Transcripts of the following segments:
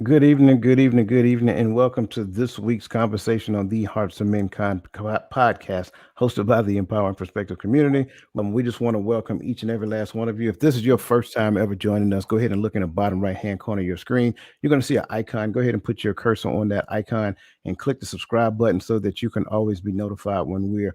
Good evening, and welcome to this week's conversation on the Hearts of podcast, hosted by the Empowering Perspective community. We just want to welcome each and every last one of you. If this is your first time ever joining us, go ahead and look in the bottom right hand corner of your screen. You're going to see an icon. Go ahead and put your cursor on that icon and click the subscribe button so that you can always be notified when we're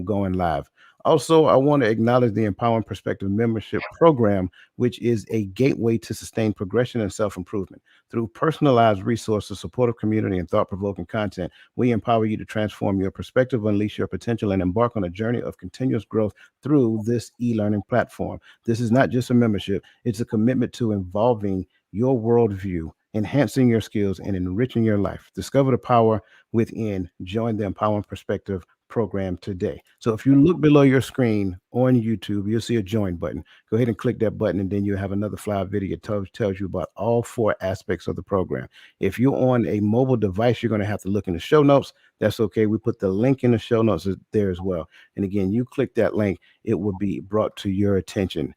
going live. Also, I want to acknowledge the Empowering Perspective membership program, which is a gateway to sustain progression and self improvement. Through personalized resources, supportive community, and thought provoking content, we empower you to transform your perspective, unleash your potential, and embark on a journey of continuous growth through this e learning platform. This is not just a membership, it's a commitment to involving your worldview, enhancing your skills, and enriching your life. Discover the power within. Join the Empowering Perspective program today. So if you look below your screen on YouTube, you'll see a join button. Go ahead and click that button, and then you have another flyer video that tells you about all four aspects of the program. If you're on a mobile device, you're going to have to look in the show notes. That's okay. We put the link in the show notes there as well. And again, you click that link, it will be brought to your attention.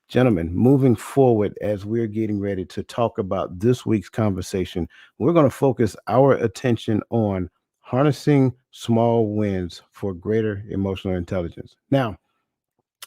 Gentlemen, moving forward as we're getting ready to talk about this week's conversation, we're going to focus our attention on harnessing small wins for greater emotional intelligence. Now,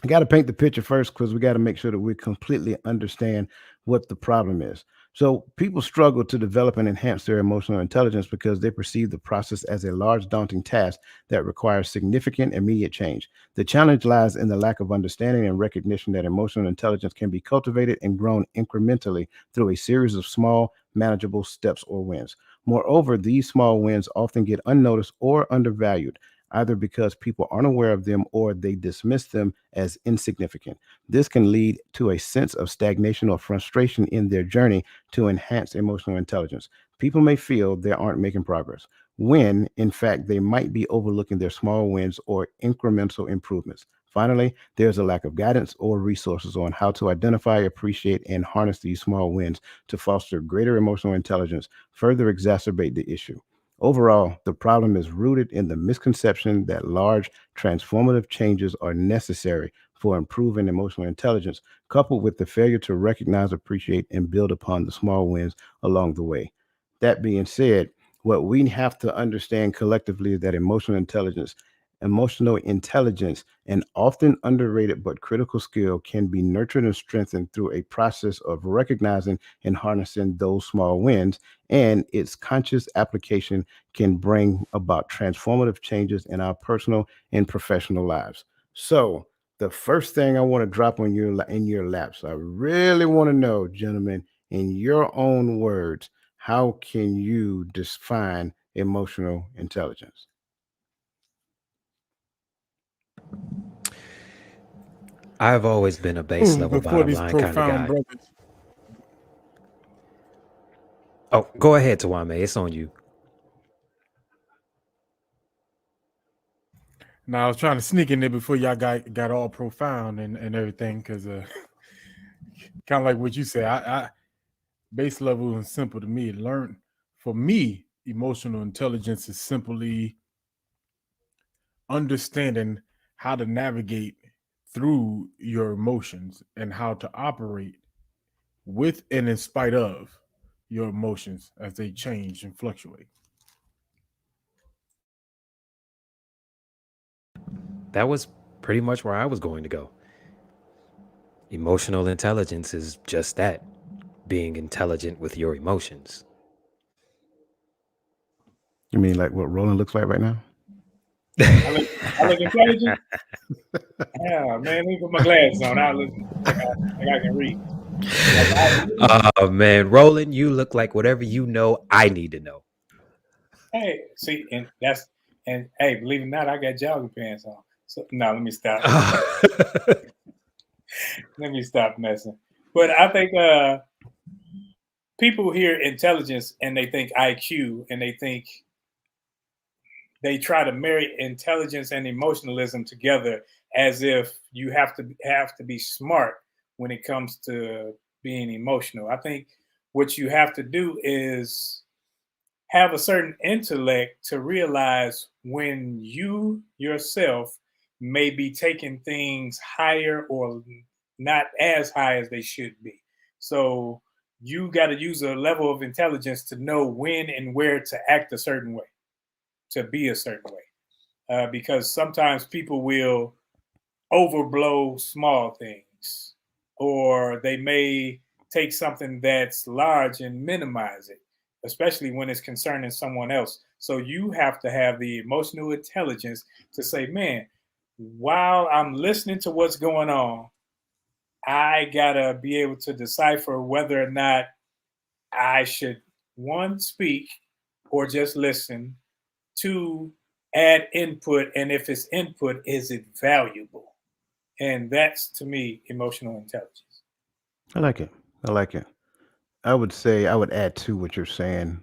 I got to paint the picture first because we got to make sure that we completely understand what the problem is. So, people struggle to develop and enhance their emotional intelligence because they perceive the process as a large, daunting task that requires significant, immediate change. The challenge lies in the lack of understanding and recognition that emotional intelligence can be cultivated and grown incrementally through a series of small, manageable steps or wins. Moreover, these small wins often get unnoticed or undervalued, either because people aren't aware of them or they dismiss them as insignificant. This can lead to a sense of stagnation or frustration in their journey to enhance emotional intelligence. People may feel they aren't making progress when, in fact, they might be overlooking their small wins or incremental improvements. Finally, there's a lack of guidance or resources on how to identify, appreciate, and harness these small wins to foster greater emotional intelligence, further exacerbate the issue. Overall, the problem is rooted in the misconception that large transformative changes are necessary for improving emotional intelligence, coupled with the failure to recognize, appreciate, and build upon the small wins along the way. That being said, what we have to understand collectively is that emotional intelligence, an often underrated but critical skill, can be nurtured and strengthened through a process of recognizing and harnessing those small wins, and its conscious application can bring about transformative changes in our personal and professional lives. So, the first thing I want to drop on in your laps, I really want to know, gentlemen, in your own words, how can you define emotional intelligence? I've always been a base level, Before bottom these line kind of profound guy. brothers. Oh, go ahead, Tawame. It's on you. Now I was trying to sneak in there before y'all got all profound and everything, because kind of like what you say. I base level and simple to me. Learn for me, emotional intelligence is simply understanding how to navigate through your emotions and how to operate with and in spite of your emotions as they change and fluctuate. That was pretty much where I was going to go. Emotional intelligence is just that, being intelligent with your emotions. You mean like what Roland looks like right now? I look intelligent. Yeah, man. Let me put my glasses on. I look like I can read. Oh, man. Roland, you look like whatever you know I need to know. Hey, see, and hey, believe it or not, I got jogging pants on. So no, let me stop. Let me stop messing. But I think people hear intelligence and they think IQ and they think they try to marry intelligence and emotionalism together as if you have to be smart when it comes to being emotional. I think what you have to do is have a certain intellect to realize when you yourself may be taking things higher or not as high as they should be. So you got to use a level of intelligence to know when and where to act a certain way, to be a certain way. Because sometimes people will overblow small things, or they may take something that's large and minimize it, especially when it's concerning someone else. So you have to have the emotional intelligence to say, man, while I'm listening to what's going on, I gotta be able to decipher whether or not I should, one, speak or just listen, two, add input, and if it's input, is it valuable? And that's, to me, emotional intelligence. I like it. I like it. I would say I would add to what you're saying,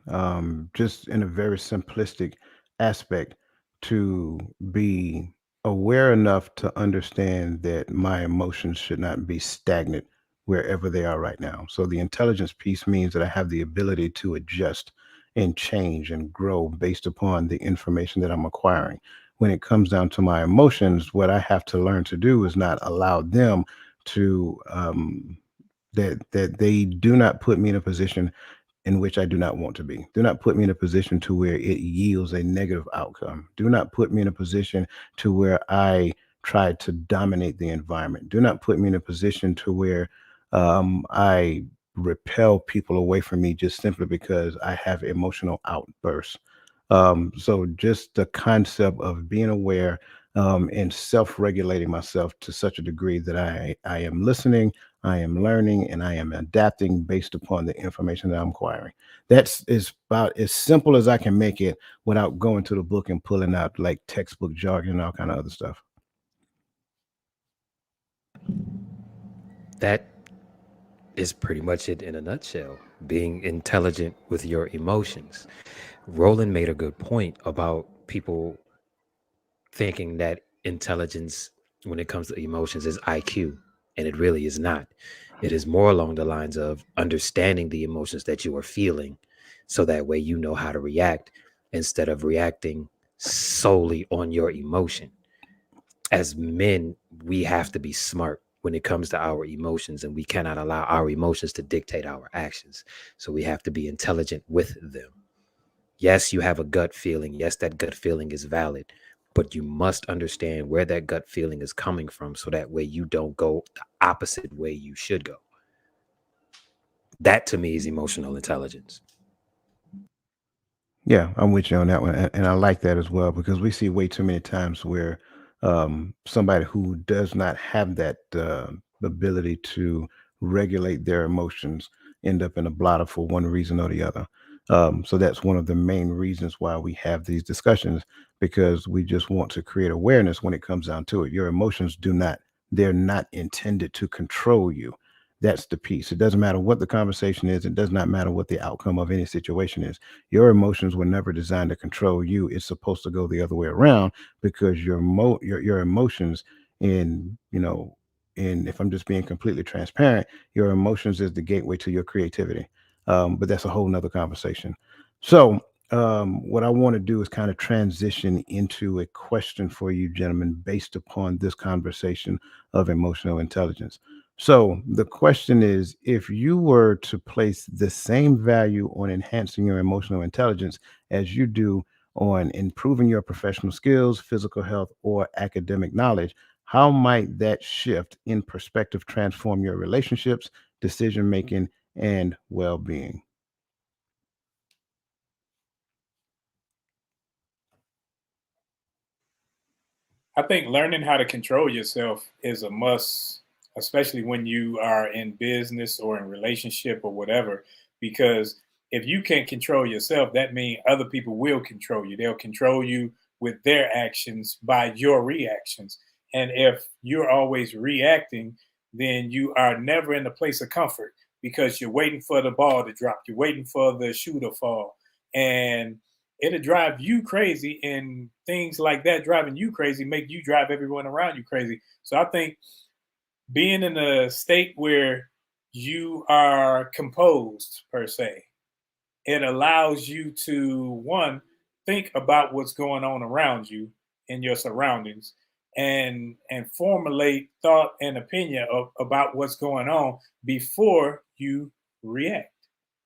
just in a very simplistic aspect, to be aware enough to understand that my emotions should not be stagnant wherever they are right now. So the intelligence piece means that I have the ability to adjust and change and grow based upon the information that I'm acquiring. When it comes down to my emotions, what I have to learn to do is not allow them to that they do not put me in a position in which I do not want to be. Do not put me in a position to where it yields a negative outcome. Do not put me in a position to where I try to dominate the environment. Do not put me in a position to where I repel people away from me just simply because I have emotional outbursts. So just the concept of being aware and self-regulating myself to such a degree that I am listening, I am learning, and I am adapting based upon the information that I'm acquiring. That's is about as simple as I can make it without going to the book and pulling out like textbook jargon and all kind of other stuff. That is pretty much it in a nutshell. Being intelligent with your emotions. Roland made a good point about people thinking that intelligence, when it comes to emotions, is IQ, and it really is not. It is more along the lines of understanding the emotions that you are feeling, so that way you know how to react instead of reacting solely on your emotion. As men, we have to be smart when it comes to our emotions, and we cannot allow our emotions to dictate our actions. So we have to be intelligent with them. Yes, you have a gut feeling. Yes, that gut feeling is valid, but you must understand where that gut feeling is coming from, so that way you don't go the opposite way you should go. That to me is emotional intelligence. Yeah, I'm with you on that one, and I like that as well because we see way too many times where somebody who does not have that ability to regulate their emotions end up in a blotter for one reason or the other. So that's one of the main reasons why we have these discussions because we just want to create awareness when it comes down to it. Your emotions do not, they're not intended to control you. That's the piece. It doesn't matter what the conversation is. It does not matter what the outcome of any situation is. Your emotions were never designed to control you. It's supposed to go the other way around because your emotions in, and if I'm just being completely transparent, your emotions is the gateway to your creativity. But that's a whole nother conversation. So what I want to do is kind of transition into a question for you, gentlemen, based upon this conversation of emotional intelligence. So the question is, if you were to place the same value on enhancing your emotional intelligence as you do on improving your professional skills, physical health, or academic knowledge, how might that shift in perspective transform your relationships, decision making, and well-being? I think learning how to control yourself is a must, especially when you are in business or in relationship or whatever. Because if you can't control yourself, that means other people will control you. They'll control you with their actions by your reactions. And if you're always reacting, then you are never in a place of comfort because you're waiting for the ball to drop. You're waiting for the shoe to fall. And it'll drive you crazy, and things like that driving you crazy make you drive everyone around you crazy. So I think being in a state where you are composed per se, it allows you to, one, think about what's going on around you in your surroundings, and formulate thought and opinion about what's going on before you react.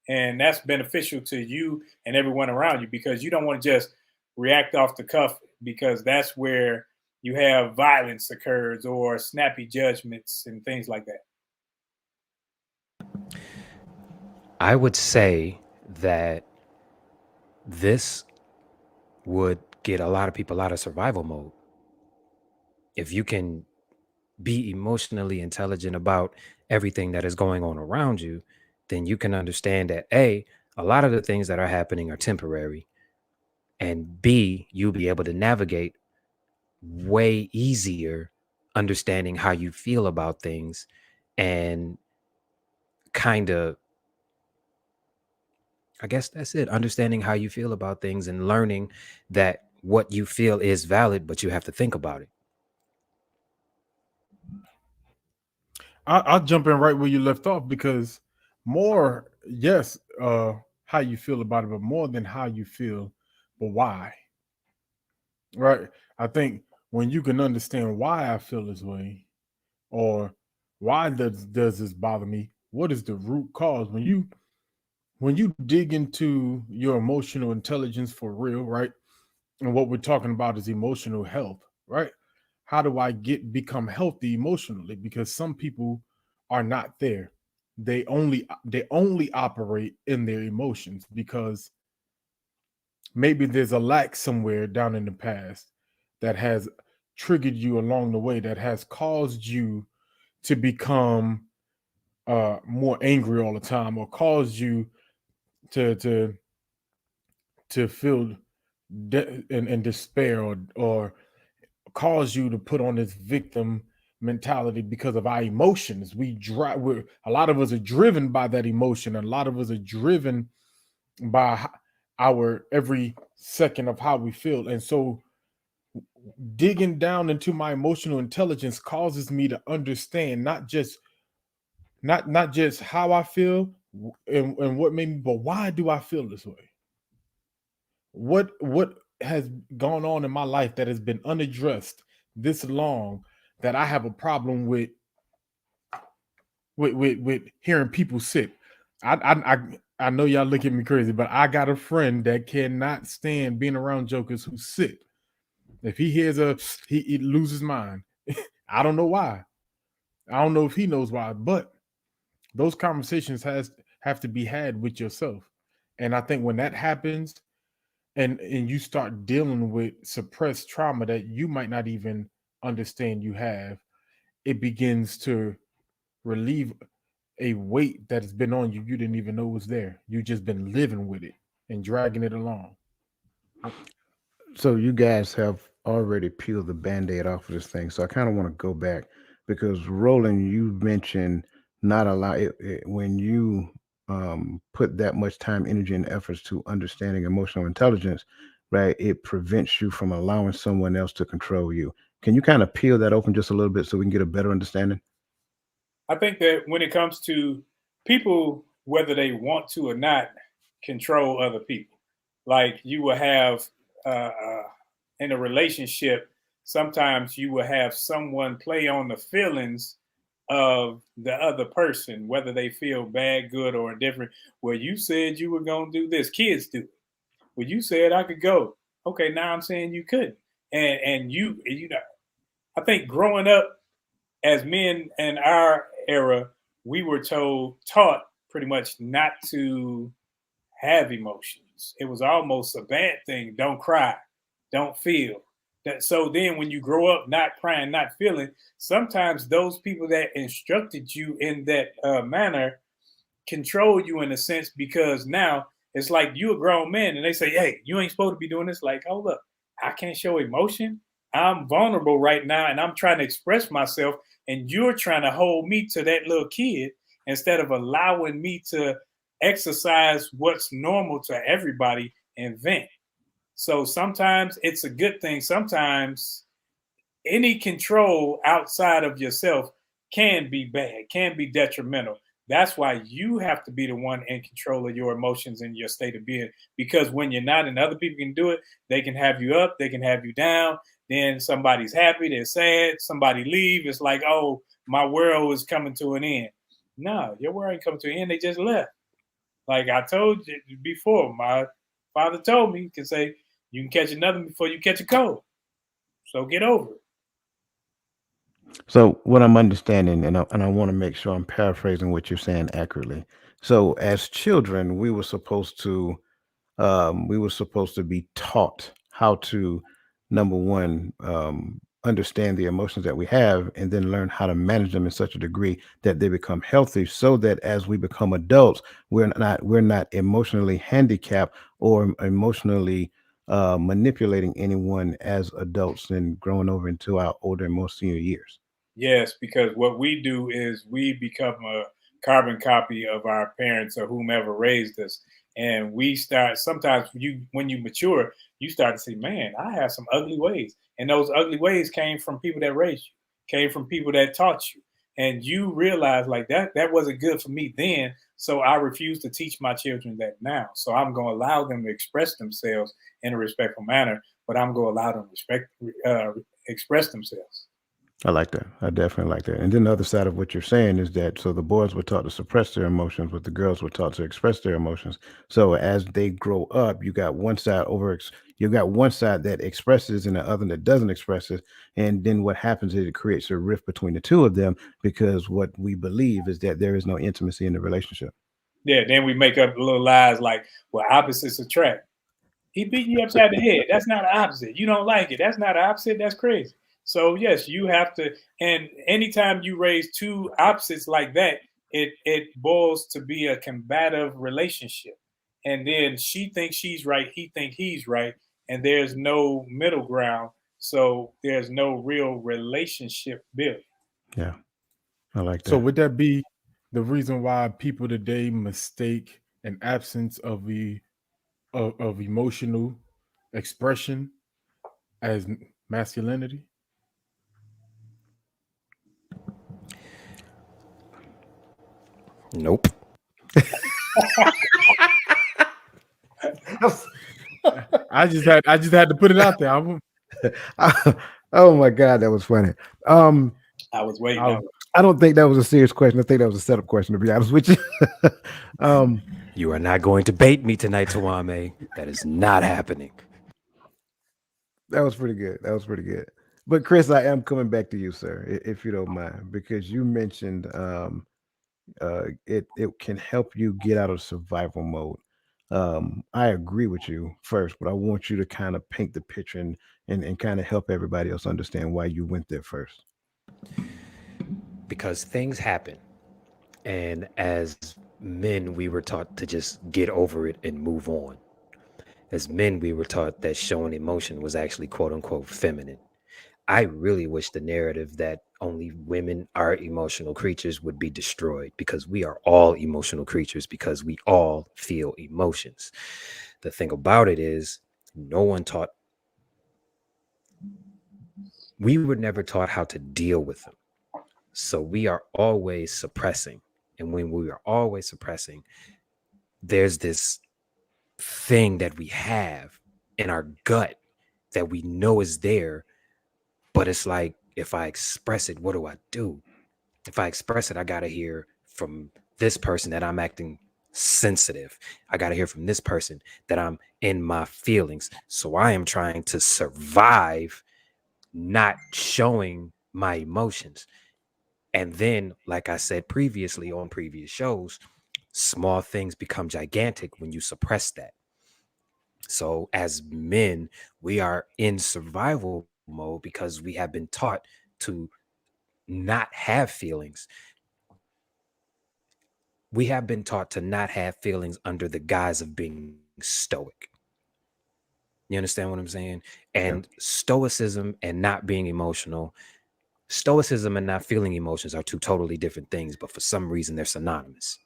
And that's beneficial to you and everyone around you, because you don't want to just react off the cuff, because that's where you have violence occurs or snappy judgments and things like that. I would say that this would get a lot of people out of survival mode. If you can be emotionally intelligent about everything that is going on around you, then you can understand that A, a lot of the things that are happening are temporary, and B, you'll be able to navigate way easier understanding how you feel about things, and kind of, I guess that's it, understanding how you feel about things and learning that what you feel is valid, but you have to think about it. I'll jump in right where you left off, because more, yes, how you feel about it, but more than how you feel, but why. Right. I think when you can understand why I feel this way, or why does this bother me, what is the root cause? When you dig into your emotional intelligence for real, right? And what we're talking about is emotional health, right? How do I become healthy emotionally? Because some people are not there. They only operate in their emotions because maybe there's a lack somewhere down in the past that has triggered you along the way, that has caused you to become more angry all the time, or caused you to feel and despair, or cause you to put on this victim mentality because of our emotions. A lot of us are driven by that emotion. A lot of us are driven by our every second of how we feel. And so digging down into my emotional intelligence causes me to understand not just how I feel and what made me, but why do I feel this way? What has gone on in my life that has been unaddressed this long, that I have a problem with hearing people sit. I know y'all look at me crazy, but I got a friend that cannot stand being around jokers who sit. If he hears he loses mind. I don't know why. I don't know if he knows why, but those conversations have to be had with yourself. And I think when that happens, and you start dealing with suppressed trauma that you might not even understand you have, it begins to relieve a weight that has been on you didn't even know was there. You just been living with it and dragging it along. So you guys have already peeled the band-aid off of this thing. So I kind of want to go back because Roland, you mentioned not allow when you put that much time, energy, and efforts to understanding emotional intelligence, right? It prevents you from allowing someone else to control you. Can you kind of peel that open just a little bit so we can get a better understanding? I think that when it comes to people, whether they want to or not, control other people. Like you will have in a relationship, sometimes you will have someone play on the feelings of the other person, whether they feel bad, good, or indifferent. Well, you said you were going to do this. Kids do it. Well, you said I could go. Okay, now I'm saying you couldn't. And you know, I think growing up as men in our era, we were taught pretty much not to have emotions. It was almost a bad thing. Don't cry, don't feel. So then when you grow up not crying, not feeling, sometimes those people that instructed you in that manner control you in a sense, because now it's like you a grown man and they say, hey, you ain't supposed to be doing this. Like, hold up, I can't show emotion. I'm vulnerable right now and I'm trying to express myself, and you're trying to hold me to that little kid instead of allowing me to exercise what's normal to everybody and vent. So sometimes it's a good thing. Sometimes any control outside of yourself can be bad, can be detrimental. That's why you have to be the one in control of your emotions and your state of being. Because when you're not and other people can do it, they can have you up, they can have you down. Then somebody's happy, they're sad, somebody leave. It's like, oh, my world is coming to an end. No, your word ain't coming to an end. They just left. Like I told you before, my father told me, he can say, you can catch another one before you catch a cold. So get over it. So what I'm understanding, and I want to make sure I'm paraphrasing what you're saying accurately. So as children, we were supposed to be taught how to, number one, understand the emotions that we have, and then learn how to manage them in such a degree that they become healthy, so that as we become adults, we're not emotionally handicapped or emotionally manipulating anyone as adults and growing over into our older and more senior years. Yes, because what we do is we become a carbon copy of our parents or whomever raised us. And we start sometimes when you mature, you start to say, man, I have some ugly ways. And those ugly ways came from people that raised you, came from people that taught you. And you realize like that wasn't good for me then. So I refuse to teach my children that now. So I'm going to allow them to express themselves in a respectful manner, but I'm going to allow them to express themselves. I like that. I definitely like that. And then the other side of what you're saying is that so the boys were taught to suppress their emotions, but the girls were taught to express their emotions. So as they grow up, you got one side that expresses and the other that doesn't express it. And then what happens is it creates a rift between the two of them because what we believe is that there is no intimacy in the relationship. Yeah, then we make up little lies like, well, opposites attract. He beat you upside the head. That's not an opposite. You don't like it. That's not an opposite. That's crazy. So yes, you have to. And anytime you raise two opposites like that, it boils to be a combative relationship. And then she thinks she's right, he thinks he's right, and there's no middle ground. So there's no real relationship built. Yeah, I like So that. would that be the reason why people today mistake an absence of emotional expression as masculinity? Nope. I just had to put it out there. Oh my God, that was funny. I was waiting. I- I don't think that was a serious question. I think that was a setup question, to be honest with you. You are not going to bait me tonight, Tawame. That is not happening. That was pretty good. That was pretty good. But Chris, I am coming back to you, sir, if you don't mind, because you mentioned it can help you get out of survival mode. I agree with you first, but I want you to kind of paint the picture and kind of help everybody else understand why you went there first. Because things happen. And as men, we were taught to just get over it and move on. As men, we were taught that showing emotion was actually quote unquote feminine. I really wish the narrative that only women are emotional creatures would be destroyed because we are all emotional creatures because we all feel emotions. The thing about it is, we were never taught how to deal with them. So we are always suppressing. And when we are always suppressing, there's this thing that we have in our gut that we know is there, but it's like, if I express it, what do I do? If I express it, I got to hear from this person that I'm acting sensitive. I got to hear from this person that I'm in my feelings. So I am trying to survive not showing my emotions. And then, like I said previously on previous shows, small things become gigantic when you suppress that. So as men, we are in survival mode because we have been taught to not have feelings. We have been taught to not have feelings under the guise of being stoic. You understand what I'm saying? And stoicism and not being emotional, stoicism and not feeling emotions are two totally different things, but for some reason they're synonymous.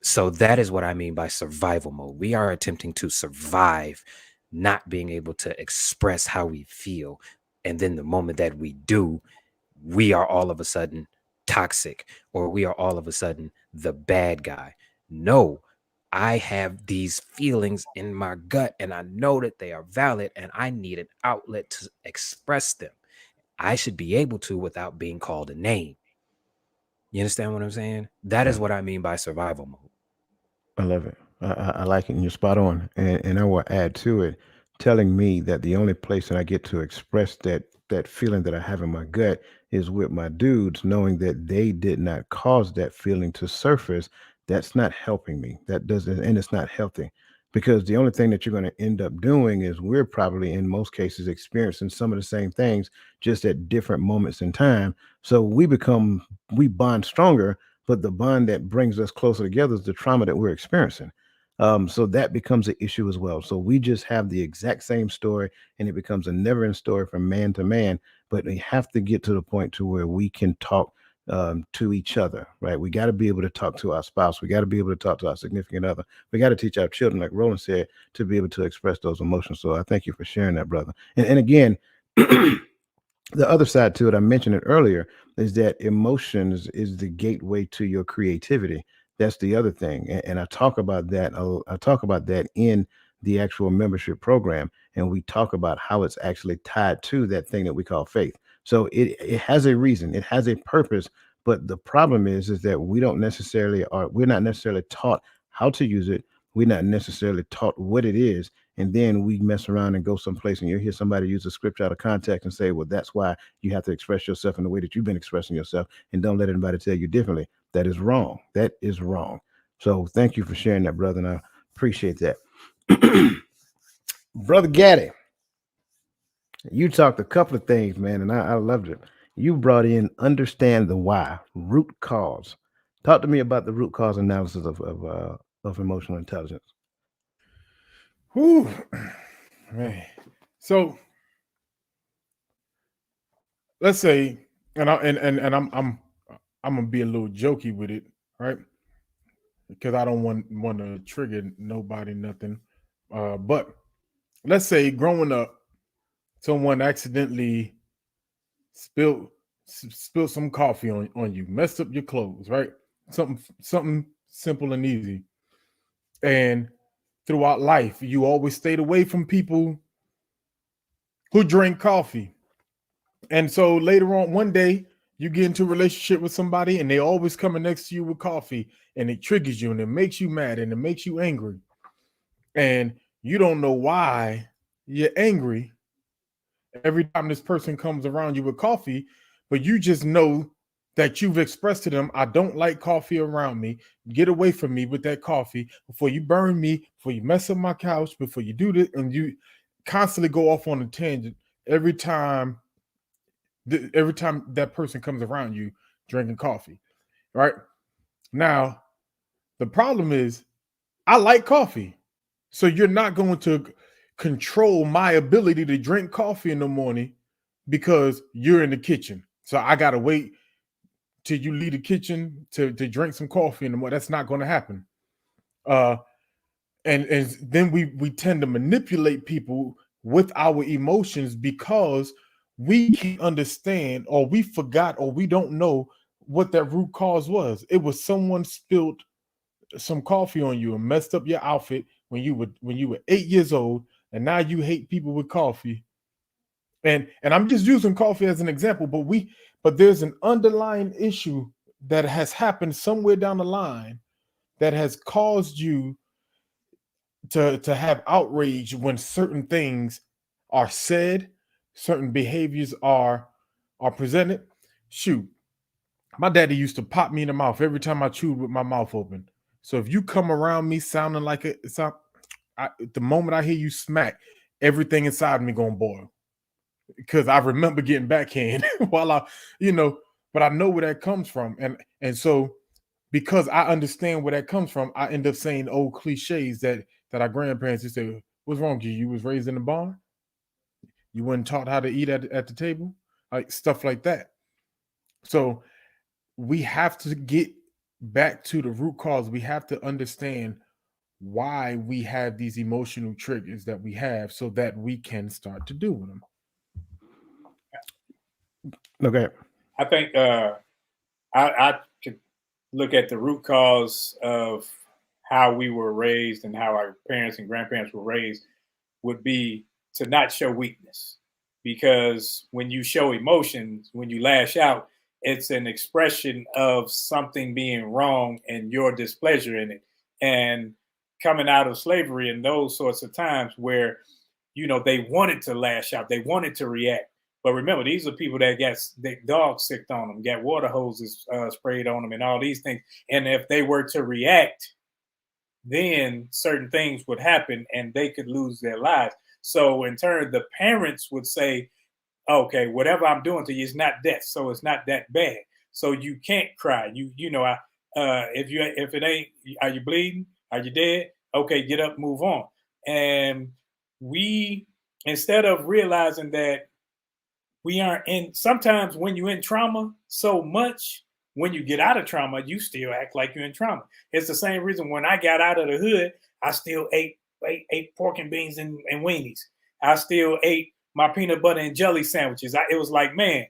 So that is what I mean by survival mode. We are attempting to survive, not being able to express how we feel. And then the moment that we do, we are all of a sudden toxic, or we are all of a sudden the bad guy. No, I have these feelings in my gut and I know that they are valid and I need an outlet to express them. I should be able to without being called a name. You understand what I'm saying? That is Yeah. what I mean by survival mode. I love it. I like it, and you're spot on. And I will add to it, telling me that the only place that I get to express that feeling that I have in my gut is with my dudes, knowing that they did not cause that feeling to surface. That's not helping me. That doesn't, and it's not healthy. Because the only thing that you're going to end up doing is we're probably in most cases experiencing some of the same things just at different moments in time. So we bond stronger, but the bond that brings us closer together is the trauma that we're experiencing. So that becomes an issue as well. So we just have the exact same story, and it becomes a never-ending story from man to man. But we have to get to the point to where we can talk to each other, right? We got to be able to talk to our spouse. We got to be able to talk to our significant other. We got to teach our children, like Roland said, to be able to express those emotions. So I thank you for sharing that, brother. And again, the other side to it, I mentioned it earlier, is that emotions is the gateway to your creativity. That's the other thing, and I talk about that. I talk about that in the actual membership program, and we talk about how it's actually tied to that thing that we call faith. So it has a reason, it has a purpose, but the problem is that we're not necessarily taught how to use it. We're not necessarily taught what it is, and then we mess around and go someplace and you hear somebody use a scripture out of context and say, well, that's why you have to express yourself in the way that you've been expressing yourself, and don't let anybody tell you differently. That is wrong. That is wrong. So thank you for sharing that, brother, and I appreciate that. Brother Gaddy, you talked a couple of things, man, and I loved it. You brought in understand the why, root cause. Talk to me about the root cause analysis of emotional intelligence. Whew, man. So let's say, and I'm gonna be a little jokey with it, right? Because I don't want to trigger nobody, nothing. But let's say growing up, someone accidentally spilled spilled some coffee on you, messed up your clothes, right? Something simple and easy. And throughout life, you always stayed away from people who drink coffee. And so later on, one day, you get into a relationship with somebody and they always coming next to you with coffee, and it triggers you and it makes you mad and it makes you angry. And you don't know why you're angry every time this person comes around you with coffee, but you just know that you've expressed to them, I don't like coffee around me. Get away from me with that coffee before you burn me, before you mess up my couch, before you do this. And you constantly go off on a tangent every time every time that person comes around you drinking coffee, right? Now, the problem is I like coffee. So you're not going to control my ability to drink coffee in the morning because you're in the kitchen. So I got to wait till you leave the kitchen to drink some coffee in the morning. That's not going to happen. Uh, and then we tend to manipulate people with our emotions because we can't understand, or we forgot, or we don't know what that root cause was. It was someone spilled some coffee on you and messed up your outfit when you were 8 years old, and now you hate people with coffee. And I'm just using coffee as an example, but there's an underlying issue that has happened somewhere down the line that has caused you to have outrage when certain things are said, certain behaviors are presented. Shoot, my daddy used to pop me in the mouth every time I chewed with my mouth open. So if you come around me sounding like the moment I hear you smack, everything inside me gonna boil because I remember getting backhand while you know, but I know where that comes from, and so because I understand where that comes from, I end up saying old cliches that our grandparents used to say, "What's wrong with you? You was raised in a barn. You weren't taught how to eat at the table, like stuff like that." So we have to get back to the root cause. We have to understand why we have these emotional triggers that we have so that we can start to deal with them. Okay. I think I could look at the root cause of how we were raised and how our parents and grandparents were raised would be to not show weakness. Because when you show emotions, when you lash out, it's an expression of something being wrong and your displeasure in it. And coming out of slavery and those sorts of times where, they wanted to lash out, they wanted to react. But remember, these are people that got dogs sicked on them, got water hoses sprayed on them, and all these things. And if they were to react, then certain things would happen and they could lose their lives. So in turn, the parents would say, okay, whatever I'm doing to you is not death, so it's not that bad. So you can't cry. If it ain't, are you bleeding? Are you dead? Okay, get up, move on. And we, instead of realizing that we aren't in, sometimes when you're in trauma so much, when you get out of trauma, you still act like you're in trauma. It's the same reason when I got out of the hood, I still ate pork and beans and weenies. I still ate my peanut butter and jelly sandwiches. It was like, man,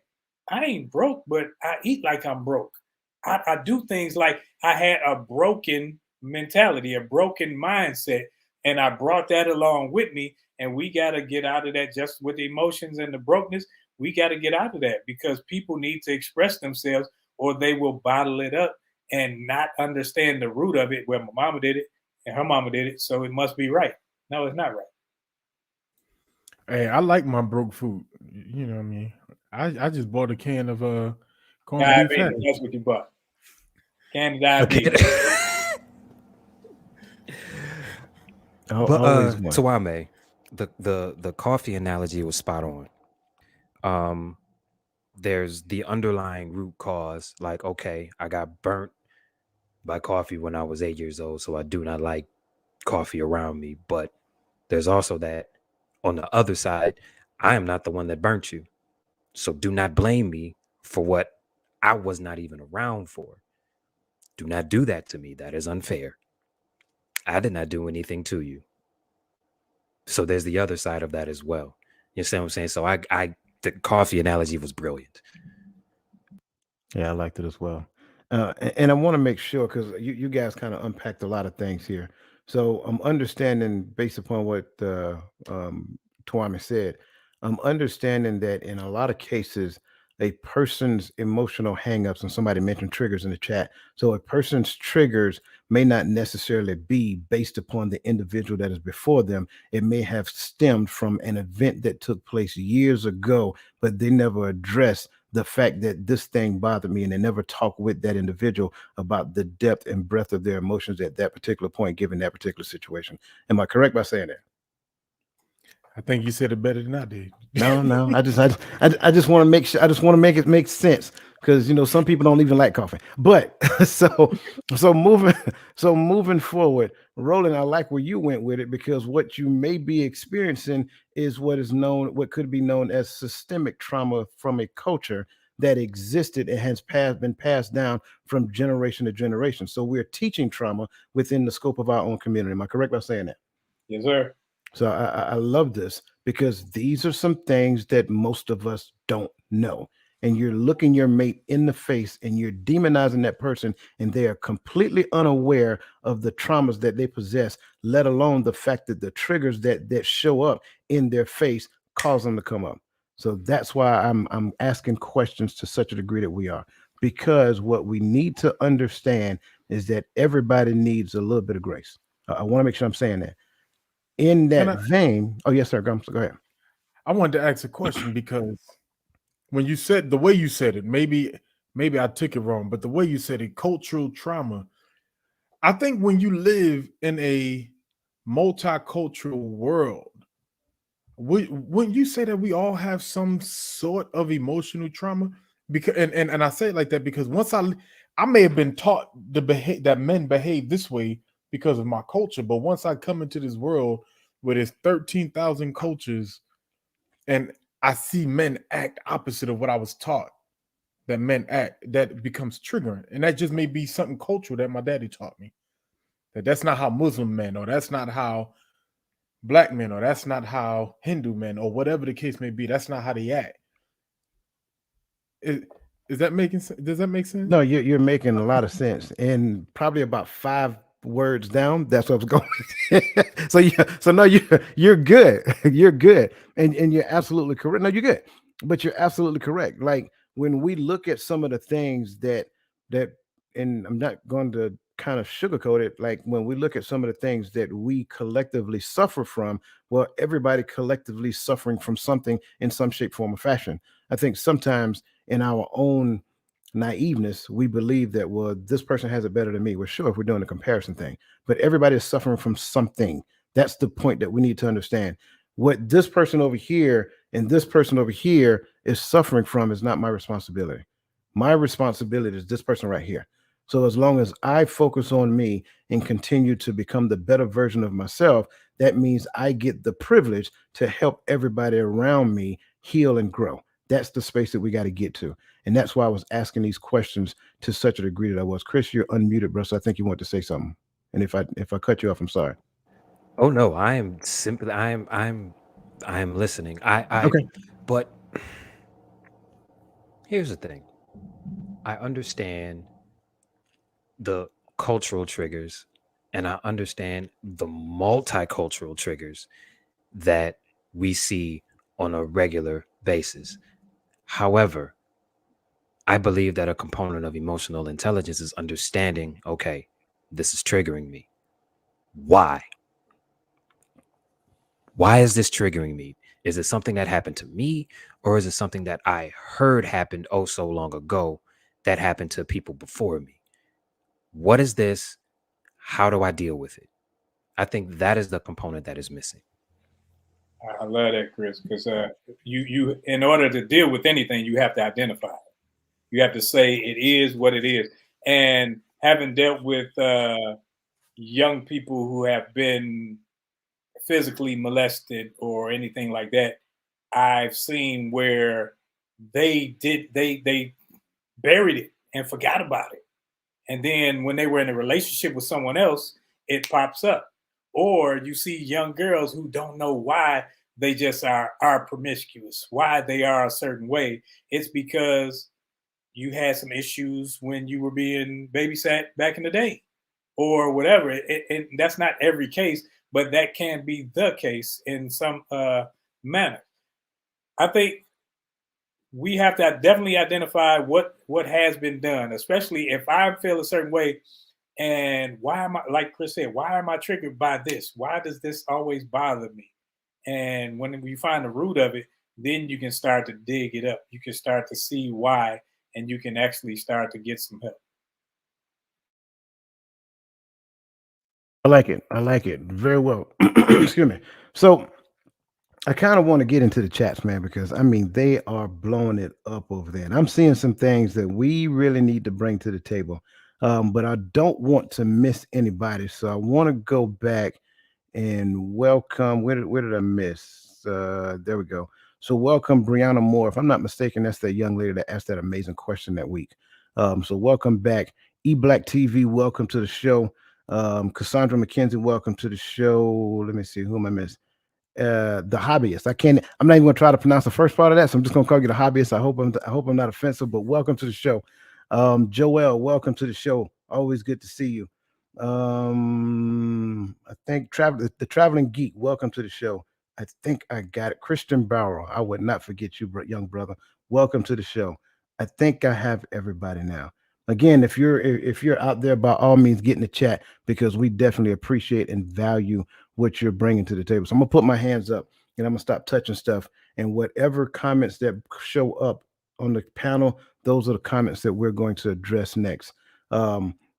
I ain't broke, but I eat like I'm broke. I do things like I had a broken mentality, a broken mindset, and I brought that along with me. And we got to get out of that just with the emotions and the brokenness. We got to get out of that because people need to express themselves or they will bottle it up and not understand the root of it. Well, my mama did it and her mama did it, so it must be right. No, it's not right. Hey, I like my broke food. You know what I mean? I just bought a can of corned beef hash. That's what you bought. Can of diabetes. But Tawame, the coffee analogy was spot on. There's the underlying root cause, like, okay, I got burnt by coffee when I was 8 years old, so I do not like coffee around me. But there's also that on the other side, I am not the one that burnt you. So do not blame me for what I was not even around for. Do not do that to me. That is unfair. I did not do anything to you. So there's the other side of that as well. You see what I'm saying? So the coffee analogy was brilliant. Yeah, I liked it as well. And I want to make sure, because you guys kind of unpacked a lot of things here. So I'm understanding, based upon what Tawame said, I'm understanding that in a lot of cases, a person's emotional hangups, and somebody mentioned triggers in the chat. So a person's triggers may not necessarily be based upon the individual that is before them. It may have stemmed from an event that took place years ago, but they never addressed the fact that this thing bothered me, and they never talk with that individual about the depth and breadth of their emotions at that particular point, given that particular situation. Am I correct by saying that? I think you said it better than I did. No. I just want to make sure. I just want to make it make sense, because some people don't even like coffee. But so moving forward, Roland, I like where you went with it, because what you may be experiencing is what could be known as systemic trauma from a culture that existed and has been passed down from generation to generation. So we're teaching trauma within the scope of our own community. Am I correct by saying that? Yes, sir. So I love this, because these are some things that most of us don't know. And you're looking your mate in the face and you're demonizing that person, and they are completely unaware of the traumas that they possess, let alone the fact that the triggers that show up in their face cause them to come up. So that's why I'm asking questions to such a degree that we are, because what we need to understand is that everybody needs a little bit of grace. I want to make sure I'm saying that. In that vein, oh yes, sir. Go ahead. I wanted to ask a question, because when you said the way you said it, maybe I took it wrong, but the way you said it, cultural trauma. I think when you live in a multicultural world, wouldn't you say that we all have some sort of emotional trauma? Because and I say it like that because once I may have been taught that men behave this way because of my culture, but once I come into this world where there's 13,000 cultures, and I see men act opposite of what I was taught that men act, that becomes triggering. And that just may be something cultural that my daddy taught me. That's not how Muslim men, or that's not how Black men, or that's not how Hindu men, or whatever the case may be. That's not how they act. Is that making sense? Does that make sense? No, you're making a lot of sense. And probably about 5 words down, that's what I was going. So no, you're good. You're good. And you're absolutely correct. No, you're good. But you're absolutely correct. Like when we look at some of the things that, and I'm not going to kind of sugarcoat it, like when we look at some of the things that we collectively suffer from, well, everybody collectively suffering from something in some shape, form, or fashion. I think sometimes in our own naiveness, we believe that, well, this person has it better than me. We're sure if we're doing a comparison thing, but everybody is suffering from something. That's the point that we need to understand. What this person over here and this person over here is suffering from is not my responsibility. My responsibility is this person right here. So as long as I focus on me and continue to become the better version of myself, that means I get the privilege to help everybody around me heal and grow. That's the space that we got to get to. And that's why I was asking these questions to such a degree that I was. Chris, you're unmuted, bro. So I think you want to say something. And if I cut you off, I'm sorry. Oh no, I am simply I'm listening. Okay. But here's the thing. I understand the cultural triggers and I understand the multicultural triggers that we see on a regular basis. However, I believe that a component of emotional intelligence is understanding, okay, this is triggering me. Why? Why is this triggering me? Is it something that happened to me, or is it something that I heard happened oh so long ago that happened to people before me? What is this? How do I deal with it? I think that is the component that is missing. I love that, Chris, because you in order to deal with anything, you have to identify it. You have to say it is what it is. And having dealt with young people who have been physically molested or anything like that, I've seen where they buried it and forgot about it. And then when they were in a relationship with someone else, it pops up. Or you see young girls who don't know why they just are promiscuous, why they are a certain way. It's because you had some issues when you were being babysat back in the day or whatever. That's not every case, but that can be the case in some manner. I think we have to definitely identify what has been done, especially if I feel a certain way. And why am I, like Chris said, why am I triggered by this? Why does this always bother me? And when you find the root of it, then you can start to dig it up. You can start to see why, and you can actually start to get some help. I like it. I like it very well. Excuse me. So I kind of want to get into the chats, man, because I mean they are blowing it up over there, and I'm seeing some things that we really need to bring to the table. But I don't want to miss anybody, so I want to go back and welcome. Where did I miss? There we go. So welcome Brianna Moore. If I'm not mistaken, that's that young lady that asked that amazing question that week. So welcome back. eBlack TV, welcome to the show. Cassandra McKenzie, welcome to the show. Let me see, who am I missing? The hobbyist. I'm not even gonna try to pronounce the first part of that, so I'm just gonna call you the hobbyist. I hope I'm not offensive, but welcome to the show. Joel, welcome to the show. Always good to see you. I think the traveling geek, welcome to the show. I think I got it. Christian Barrow, I would not forget you, young brother. Welcome to the show. I think I have everybody now. Again, if you're out there, by all means, get in the chat because we definitely appreciate and value what you're bringing to the table. So I'm gonna put my hands up and I'm gonna stop touching stuff. And whatever comments that show up on the panel, those are the comments that we're going to address next.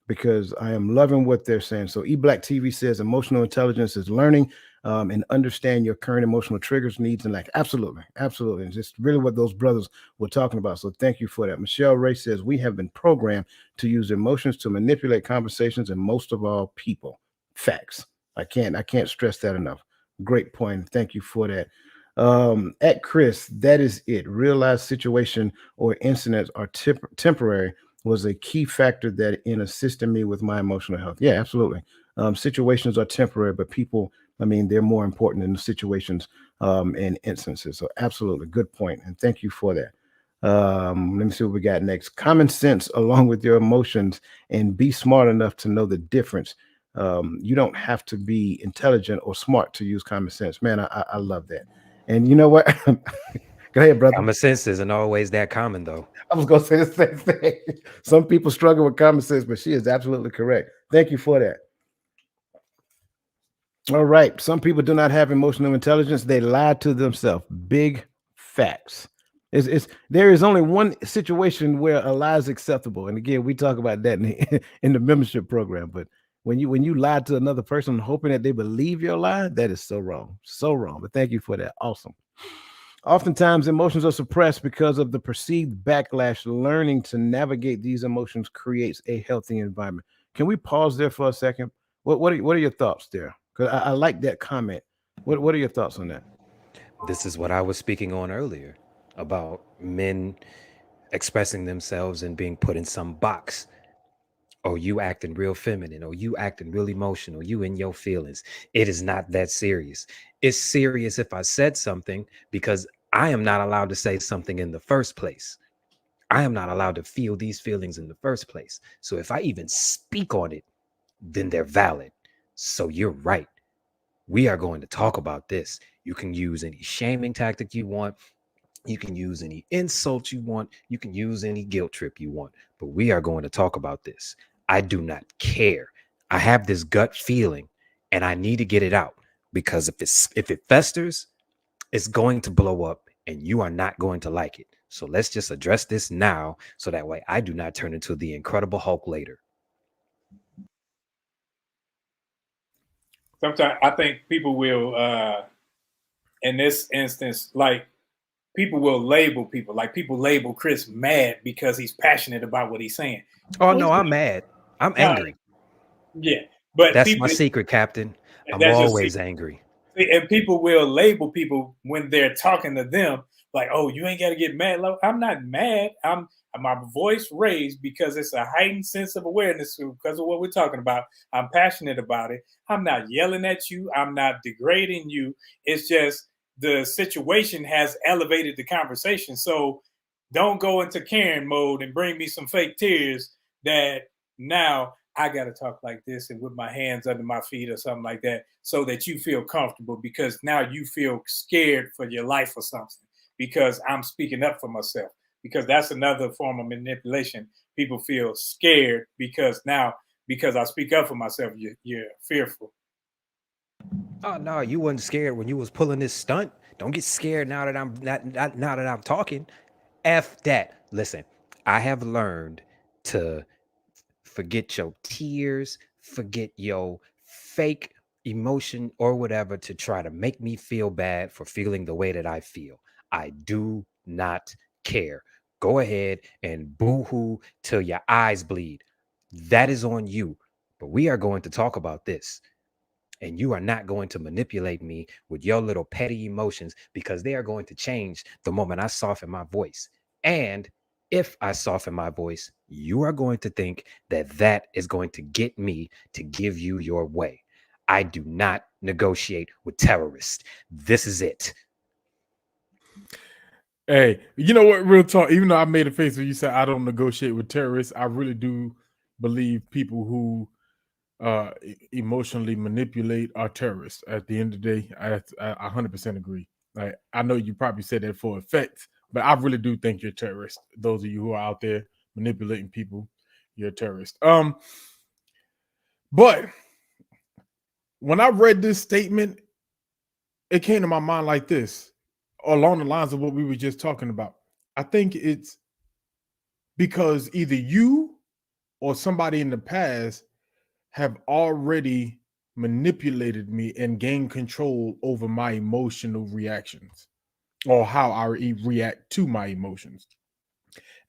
Because I am loving what they're saying. So eBlack TV says emotional intelligence is learning and understand your current emotional triggers, needs, and lack. Absolutely. Absolutely. And just really what those brothers were talking about. So thank you for that. Michelle Ray says we have been programmed to use emotions to manipulate conversations and most of all people. Facts. I can't stress that enough. Great point. Thank you for that. At Chris, that is it. Real-life situation or incidents are temporary was a key factor that in assisting me with my emotional health. Yeah, absolutely. Situations are temporary, but people, I mean, they're more important than the situations and instances. So absolutely, good point. And thank you for that. Let me see what we got next. Common sense along with your emotions and be smart enough to know the difference. You don't have to be intelligent or smart to use common sense. Man, I love that. And you know what? Go ahead, brother. Common sense isn't always that common, though. I was going to say the same thing. Some people struggle with common sense, but she is absolutely correct. Thank you for that. All right. Some people do not have emotional intelligence. They lie to themselves. Big facts. There is only one situation where a lie is acceptable. And again, we talk about that in the membership program. But when you lie to another person hoping that they believe your lie, that is so wrong. So wrong. But thank you for that. Awesome. Oftentimes, emotions are suppressed because of the perceived backlash. Learning to navigate these emotions creates a healthy environment. Can we pause there for a second? What are your thoughts there? Because I like that comment. What are your thoughts on that? This is what I was speaking on earlier about men expressing themselves and being put in some box. Oh, you acting real feminine, or you acting real emotional, you in your feelings. It is not that serious. It's serious if I said something, because I am not allowed to say something in the first place. I am not allowed to feel these feelings in the first place. So if I even speak on it, then they're valid. So you're right. We are going to talk about this. You can use any shaming tactic you want. You can use any insult you want. You can use any guilt trip you want. But we are going to talk about this. I do not care. I have this gut feeling and I need to get it out, because if it festers, it's going to blow up and you are not going to like it. So let's just address this now, so that way I do not turn into the Incredible Hulk later. Sometimes I think people will, in this instance, like people will label people. Like people label Chris mad because he's passionate about what he's saying. Oh no, I'm mad. I'm angry. Yeah, but That's people, my secret, Captain. I'm that's your always secret. angry. And people will label people when they're talking to them like, "Oh, you ain't got to get mad." Like, I'm not mad. I'm my voice raised because it's a heightened sense of awareness because of what we're talking about. I'm passionate about it. I'm not yelling at you. I'm not degrading you. It's just the situation has elevated the conversation. So don't go into Karen mode and bring me some fake tears that now I got to talk like this and with my hands under my feet or something like that, so that you feel comfortable, because now you feel scared for your life or something because I'm speaking up for myself. Because that's another form of manipulation. People feel scared because I speak up for myself, you're fearful. Oh no, you wasn't scared when you was pulling this stunt. Don't get scared now that I'm not now that I'm talking. F that. Listen, I have learned to forget your tears, forget your fake emotion or whatever to try to make me feel bad for feeling the way that I feel. I do not care. Go ahead and boo-hoo till your eyes bleed. That is on you. But we are going to talk about this. And you are not going to manipulate me with your little petty emotions, because they are going to change the moment I soften my voice. And if I soften my voice, you are going to think that that is going to get me to give you your way. I do not negotiate with terrorists. This is it. Hey, you know what? Real talk. Even though I made a face when you said I don't negotiate with terrorists, I really do believe people who emotionally manipulate are terrorists. At the end of the day, I 100% agree. Like, I know you probably said that for effect, but I really do think you're a terrorist. Those of you who are out there manipulating people, you're a terrorist. But when I read this statement, it came to my mind like this, along the lines of what we were just talking about. I think it's because either you or somebody in the past have already manipulated me and gained control over my emotional reactions, or how I react to my emotions.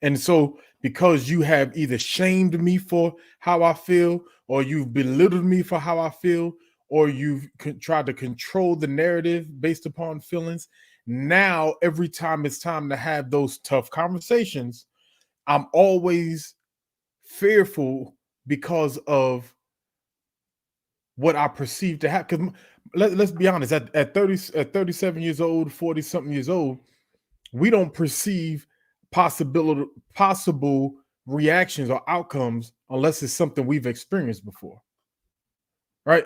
And so, because you have either shamed me for how I feel, or you've belittled me for how I feel, or you've tried to control the narrative based upon feelings, now every time it's time to have those tough conversations, I'm always fearful because of what I perceive to happen. Because let's be honest, at 37 years old, 40 something years old, we don't perceive possible reactions or outcomes unless it's something we've experienced before. Right?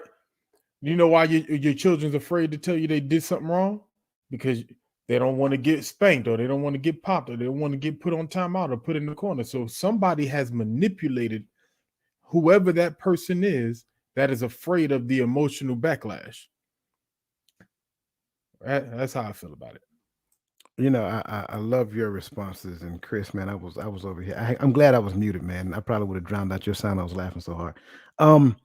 You know why your children's afraid to tell you they did something wrong? Because they don't want to get spanked, or they don't want to get popped, or they don't want to get put on timeout or put in the corner. So somebody has manipulated whoever that person is that is afraid of the emotional backlash. That's how I feel about it. You know, I love your responses, and Chris, man, I was over here. I'm glad I was muted, man. I probably would have drowned out your sound. I was laughing so hard. Um,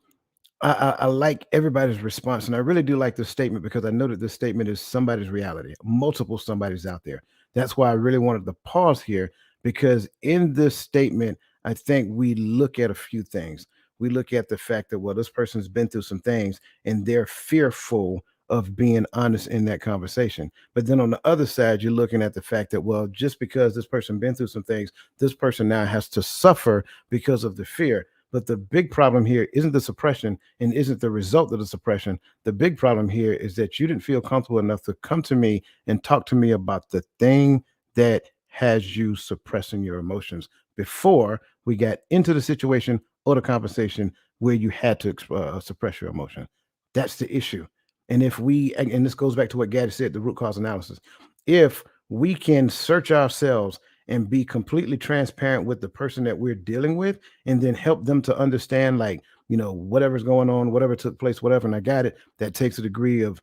I like everybody's response, and I really do like this statement because I know that this statement is somebody's reality, multiple somebody's out there. That's why I really wanted to pause here because in this statement, I think we look at a few things. We look at the fact that, well, this person's been through some things and they're fearful of being honest in that conversation. But then on the other side, you're looking at the fact that, well, just because this person been through some things, this person now has to suffer because of the fear. But the big problem here isn't the suppression and isn't the result of the suppression. The big problem here is that you didn't feel comfortable enough to come to me and talk to me about the thing that has you suppressing your emotions before we got into the situation or the conversation where you had to suppress your emotion. That's the issue. And if we, and this goes back to what Gaddy said, the root cause analysis, if we can search ourselves and be completely transparent with the person that we're dealing with, and then help them to understand, like, you know, whatever's going on, whatever took place, whatever, and I got it, that takes a degree of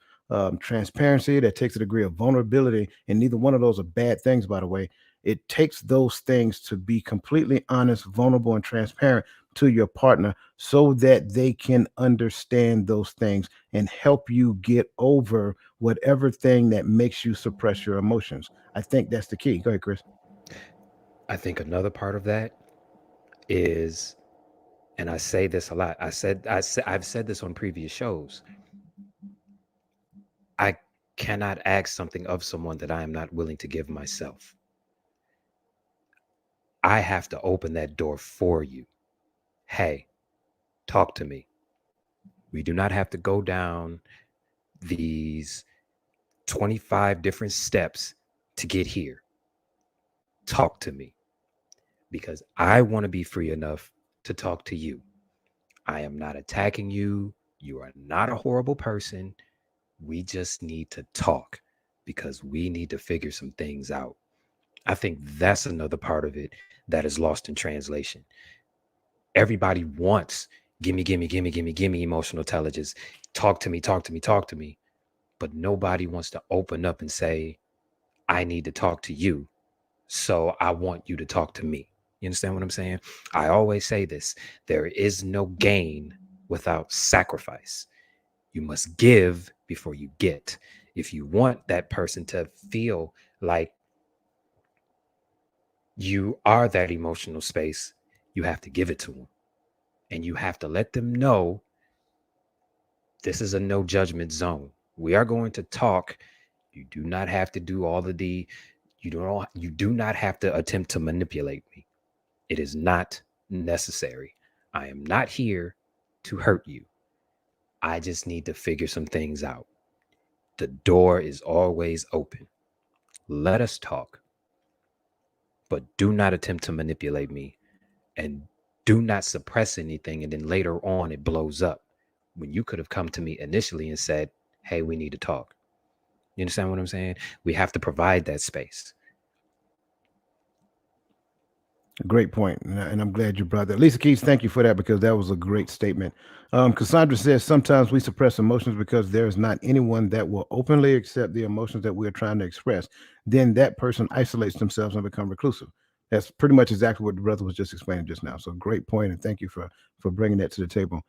transparency, that takes a degree of vulnerability, and neither one of those are bad things, by the way. It takes those things to be completely honest, vulnerable, and transparent to your partner so that they can understand those things and help you get over whatever thing that makes you suppress your emotions. I think that's the key. Go ahead, Chris. I think another part of that is, and I say this a lot. I've said this on previous shows. I cannot ask something of someone that I am not willing to give myself. I have to open that door for you. Hey, talk to me. We do not have to go down these 25 different steps to get here. Talk to me because I want to be free enough to talk to you. I am not attacking you. You are not a horrible person. We just need to talk because we need to figure some things out. I think that's another part of it that is lost in translation. Everybody wants gimme, gimme, gimme, gimme, gimme emotional intelligence. Talk to me, talk to me, talk to me. But nobody wants to open up and say, I need to talk to you. So I want you to talk to me. You understand what I'm saying? I always say this. There is no gain without sacrifice. You must give before you get. If you want that person to feel like you are that emotional space, you have to give it to them. And you have to let them know this is a no judgment zone. We are going to talk. You do not have to do all of the, you do not have to attempt to manipulate me. It is not necessary. I am not here to hurt you. I just need to figure some things out. The door is always open. Let us talk. But do not attempt to manipulate me, and do not suppress anything and then later on it blows up when you could have come to me initially and said, hey, we need to talk. You understand what I'm saying? We have to provide that space. Great point, and I'm glad you brought that. Lisa Keys, thank you for that because that was a great statement. Cassandra says sometimes we suppress emotions because there is not anyone that will openly accept the emotions that we're trying to express. Then that person isolates themselves and become reclusive. That's pretty much exactly what the brother was just explaining just now. So great point, and thank you for bringing that to the table.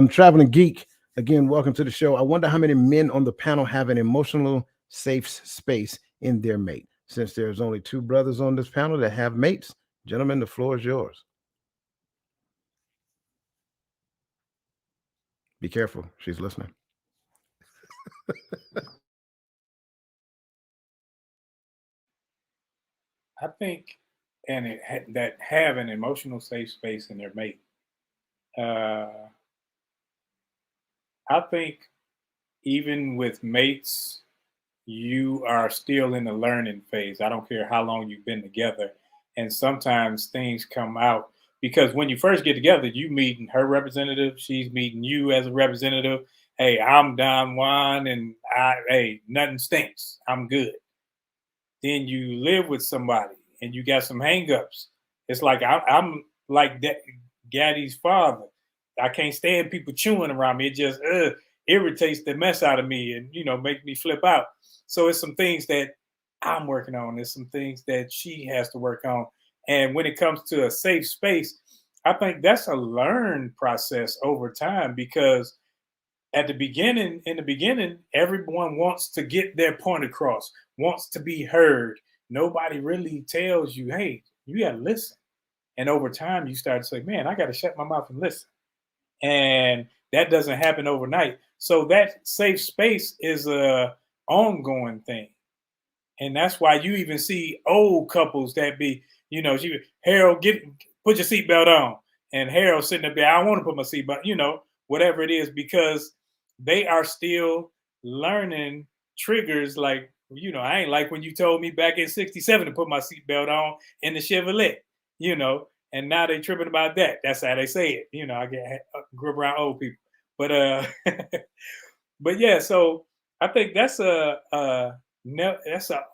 Traveling Geek, again, welcome to the show. I wonder how many men on the panel have an emotional safe space in their mate. Since there's only two brothers on this panel that have mates, gentlemen, the floor is yours. Be careful. She's listening. I think, that have an emotional safe space in their mate. I think even with mates, you are still in the learning phase. I don't care how long you've been together. And sometimes things come out because when you first get together, you meeting her representative, she's meeting you as a representative. Hey, I'm Don Juan and hey, nothing stinks. I'm good. then you live with somebody and you got some hangups. It's like I'm like that Gaddy's father. I can't stand people chewing around me. It just irritates the mess out of me and make me flip out. So it's some things that I'm working on. There's some things that she has to work on. And when it comes to a safe space, I think that's a learned process over time, because in the beginning, everyone wants to get their point across, wants to be heard. Nobody really tells you, hey, you got to listen. And over time, you start to say, man, I got to shut my mouth and listen. And that doesn't happen overnight. So that safe space is a ongoing thing. And that's why you even see old couples that be, Harold, put your seatbelt on. And Harold sitting up there, I don't want to put my seatbelt, whatever it is, because they are still learning triggers. Like, I ain't like when you told me back in 67 to put my seatbelt on in the Chevrolet, and now they tripping about that. That's how they say it. I grew up around old people, but but yeah, so I think that's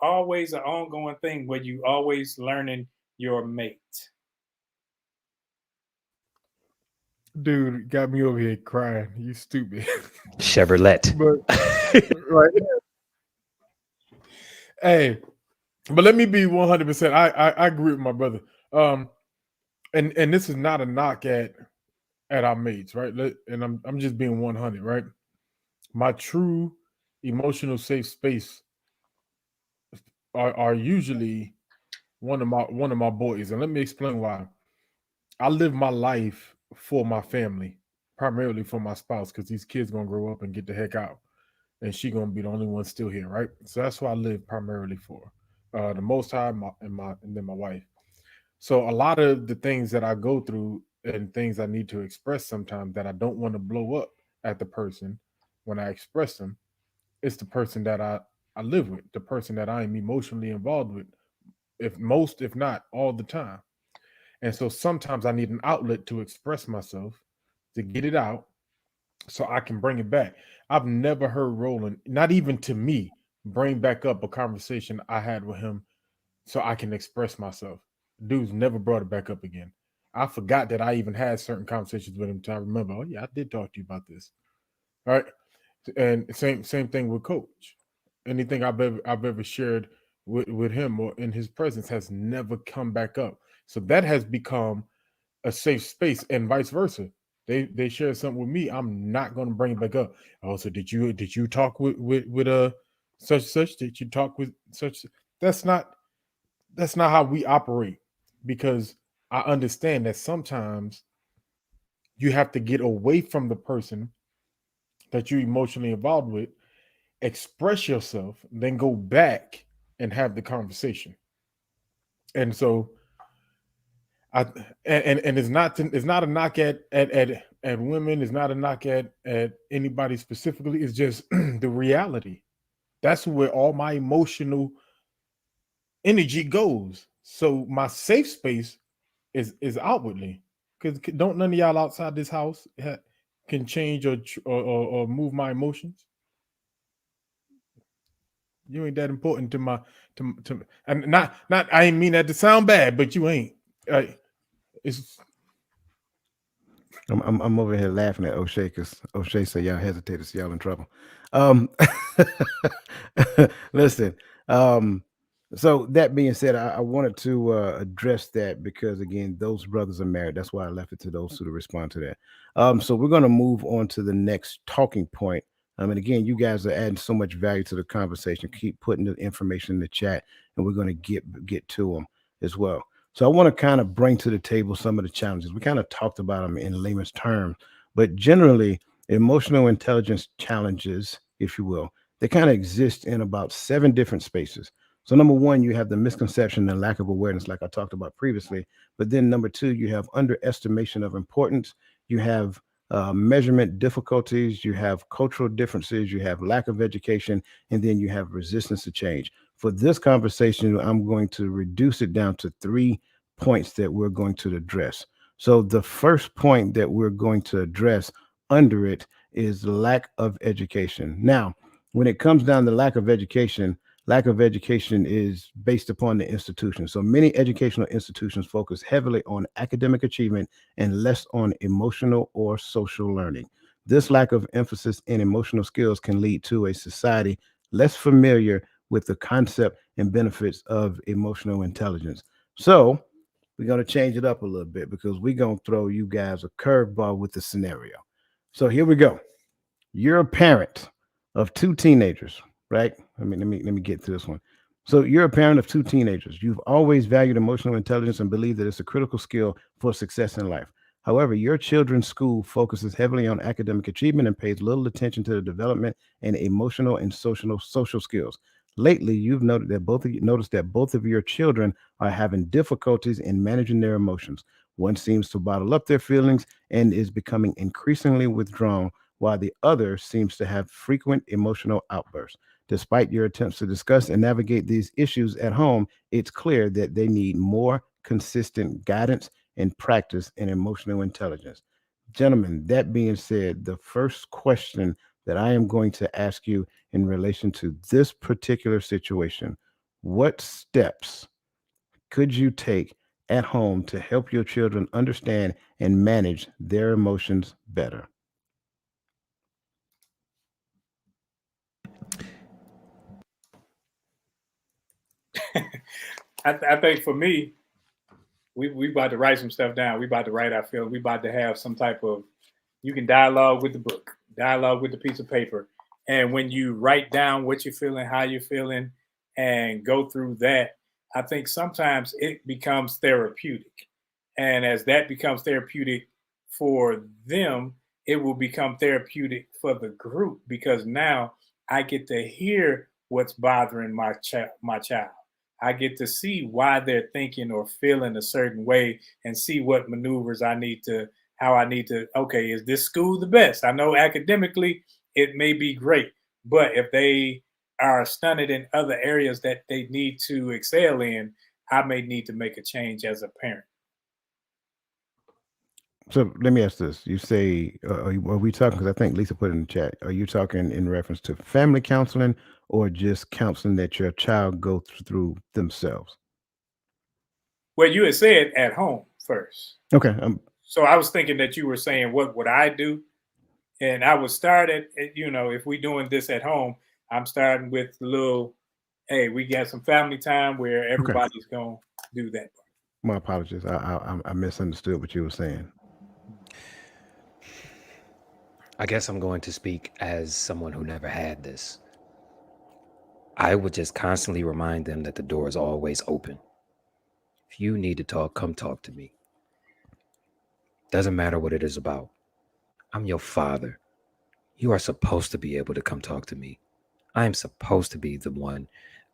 always an ongoing thing where you always learning your mate. Dude, got me over here crying. You stupid. Chevrolet. But right. Hey, but let me be 100%. I agree with my brother. And this is not a knock at our mates, right? And I'm just being 100, right? My true emotional safe space are usually one of my boys, and let me explain why. I live my life for my family, primarily for my spouse, because these kids gonna grow up and get the heck out, and she gonna be the only one still here, right? So that's what I live primarily for. The Most High, and then my wife. So a lot of the things that I go through and things I need to express sometimes that I don't want to blow up at the person when I express them, it's the person that I live with, the person that I am emotionally involved with, if not all the time. And so sometimes I need an outlet to express myself, to get it out, so I can bring it back. I've never heard Roland, not even to me, bring back up a conversation I had with him so I can express myself. Dude's never brought it back up again. I forgot that I even had certain conversations with him to remember, oh yeah, I did talk to you about this. All right. And same thing with Coach. Anything I've ever shared with him or in his presence has never come back up. So that has become a safe space, and vice versa. They share something with me, I'm not going to bring it back up. Oh, so did you talk with such? Did you talk with such? That's not how we operate, because I understand that sometimes you have to get away from the person that you're emotionally involved with, express yourself, then go back and have the conversation. And so it's not a knock at women, it's not a knock at anybody specifically, it's just the reality. That's where all my emotional energy goes. So my safe space is outwardly, because don't none of y'all outside this house can change or move my emotions. You ain't that important to my to and not I ain't mean that to sound bad, but you ain't. It's I'm over here laughing at O'Shea, because O'Shea said y'all hesitate, so y'all in trouble. Listen, so that being said, I wanted to address that, because again, those brothers are married. That's why I left it to those two to respond to that. So we're going to move on to the next talking point. And again, you guys are adding so much value to the conversation. Keep putting the information in the chat, and we're going to get to them as well. So I want to kind of bring to the table some of the challenges. We kind of talked about them in layman's terms, but generally, emotional intelligence challenges, if you will, they kind of exist in about 7 different spaces. So number 1, you have the misconception and lack of awareness, like I talked about previously. But then number 2, you have underestimation of importance. You have measurement difficulties. You have cultural differences. You have lack of education, and then you have resistance to change. For this conversation, I'm going to reduce it down to 3 points that we're going to address. So the first point that we're going to address under it is lack of education. Now, when it comes down to lack of education, lack of education is based upon the institution. So many educational institutions focus heavily on academic achievement and less on emotional or social learning. This lack of emphasis in emotional skills can lead to a society less familiar with the concept and benefits of emotional intelligence. So, we're going to change it up a little bit because we're going to throw you guys a curveball with the scenario. So, here we go. You're a parent of two teenagers, right? Let me get to this one. So you're a parent of two teenagers. You've always valued emotional intelligence and believe that it's a critical skill for success in life. However, your children's school focuses heavily on academic achievement and pays little attention to the development and emotional and social skills. Lately, you've noticed that both of your children are having difficulties in managing their emotions. One seems to bottle up their feelings and is becoming increasingly withdrawn while the other seems to have frequent emotional outbursts. Despite your attempts to discuss and navigate these issues at home, it's clear that they need more consistent guidance and practice in emotional intelligence. Gentlemen, that being said, the first question that I am going to ask you in relation to this particular situation: what steps could you take at home to help your children understand and manage their emotions better? I think for me, we about to write some stuff down. We about to write our feelings. We about to have some type of, you can dialogue with the book, dialogue with the piece of paper. And when you write down what you're feeling, how you're feeling, and go through that, I think sometimes it becomes therapeutic. And as that becomes therapeutic for them, it will become therapeutic for the group because now I get to hear what's bothering my child. I get to see why they're thinking or feeling a certain way and see what maneuvers I need to, how I need to, okay, is this school the best? I know academically it may be great, but if they are stunted in other areas that they need to excel in, I may need to make a change as a parent. So let me ask this. You say, are we talking? Because I think Lisa put it in the chat. Are you talking in reference to family counseling or just counseling that your child go through themselves? Well, you had said at home first. Okay. So I was thinking that you were saying, what would I do? And I would start if we doing this at home, I'm starting with the little, hey, we got some family time where Okay. everybody's going to do that. My apologies. I misunderstood what you were saying. I guess I'm going to speak as someone who never had this. I would just constantly remind them that the door is always open. If you need to talk, come talk to me. Doesn't matter what it is about. I'm your father. You are supposed to be able to come talk to me. I am supposed to be the one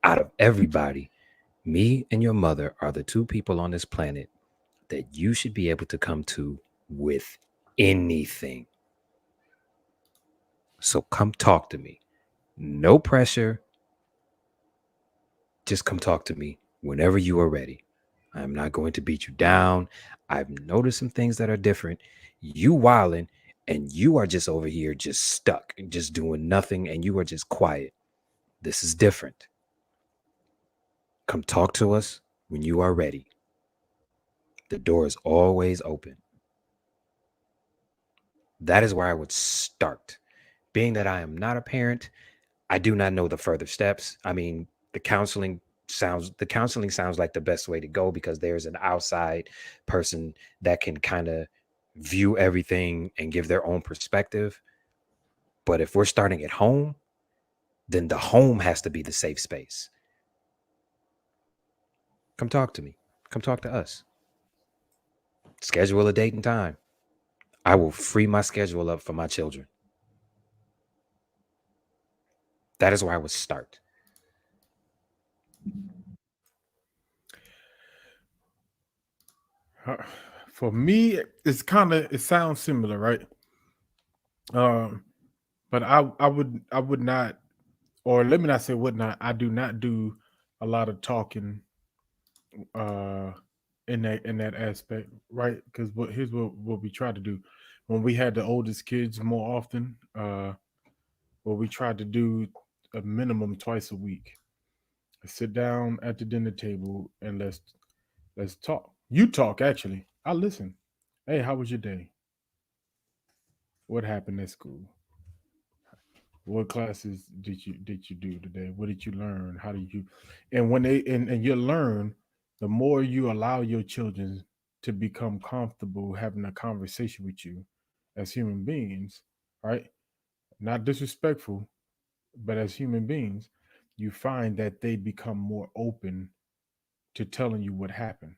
out of everybody. Me and your mother are the two people on this planet that you should be able to come to with anything. So come talk to me. No pressure. Just come talk to me whenever you are ready. I'm not going to beat you down. I've noticed some things that are different. You wildin', and you are just over here just stuck, just doing nothing, and you are just quiet. This is different. Come talk to us when you are ready. The door is always open. That is where I would start. Being that I am not a parent, I do not know the further steps. I mean, the counseling sounds like the best way to go because there's an outside person that can kind of view everything and give their own perspective. But if we're starting at home, then the home has to be the safe space. Come talk to me. Come talk to us. Schedule a date and time. I will free my schedule up for my children. That is where I would start. For me, it sounds similar, right? But I would not, or let me not say would not. I do not do a lot of talking in that aspect, right? Because here's what we try to do when we had the oldest kids more often. What we tried to do a minimum twice a week. Sit down at the dinner table and let's talk. You talk actually. I listen. Hey, how was your day? What happened at school? What classes did you do today? What did you learn? How did you and when they and you learn, the more you allow your children to become comfortable having a conversation with you as human beings, right? Not disrespectful, but as human beings, you find that they become more open to telling you what happened.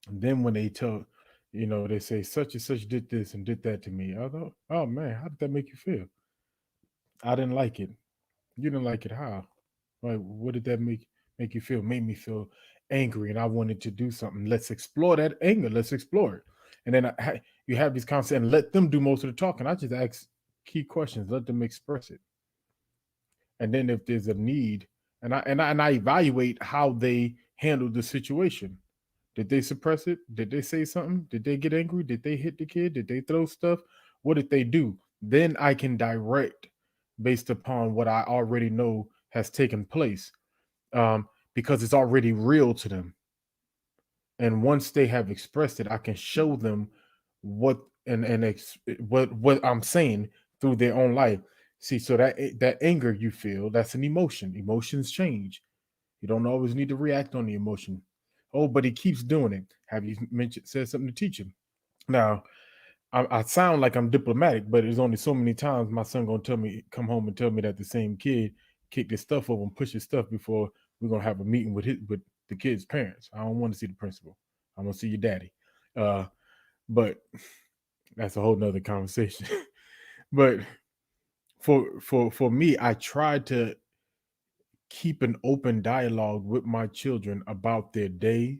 And then when they tell, they say such and such did this and did that to me. I thought, oh man, how did that make you feel? I didn't like it. You didn't like it. How? Like, what did that make you feel? Made me feel angry, and I wanted to do something. Let's explore that anger. Let's explore it. And then you have these conversations and let them do most of the talking. I just ask key questions. Let them express it. And then if there's a need, and I evaluate how they handle the situation. Did they suppress it? Did they say something? Did they get angry? Did they hit the kid? Did they throw stuff? What did they do? Then I can direct based upon what I already know has taken place, because it's already real to them. And once they have expressed it, I can show them what what I'm saying through their own life. See, so that anger you feel, that's an emotion. Emotions change. You don't always need to react on the emotion. Oh, but he keeps doing it. Have you said something to teach him? Now, I sound like I'm diplomatic, but there's only so many times my son gonna come home and tell me that the same kid kicked his stuff over and pushed his stuff before we're gonna have a meeting with the kid's parents. I don't want to see the principal. I want to see your daddy. Uh, but that's a whole nother conversation. But for me, I try to keep an open dialogue with my children about their day,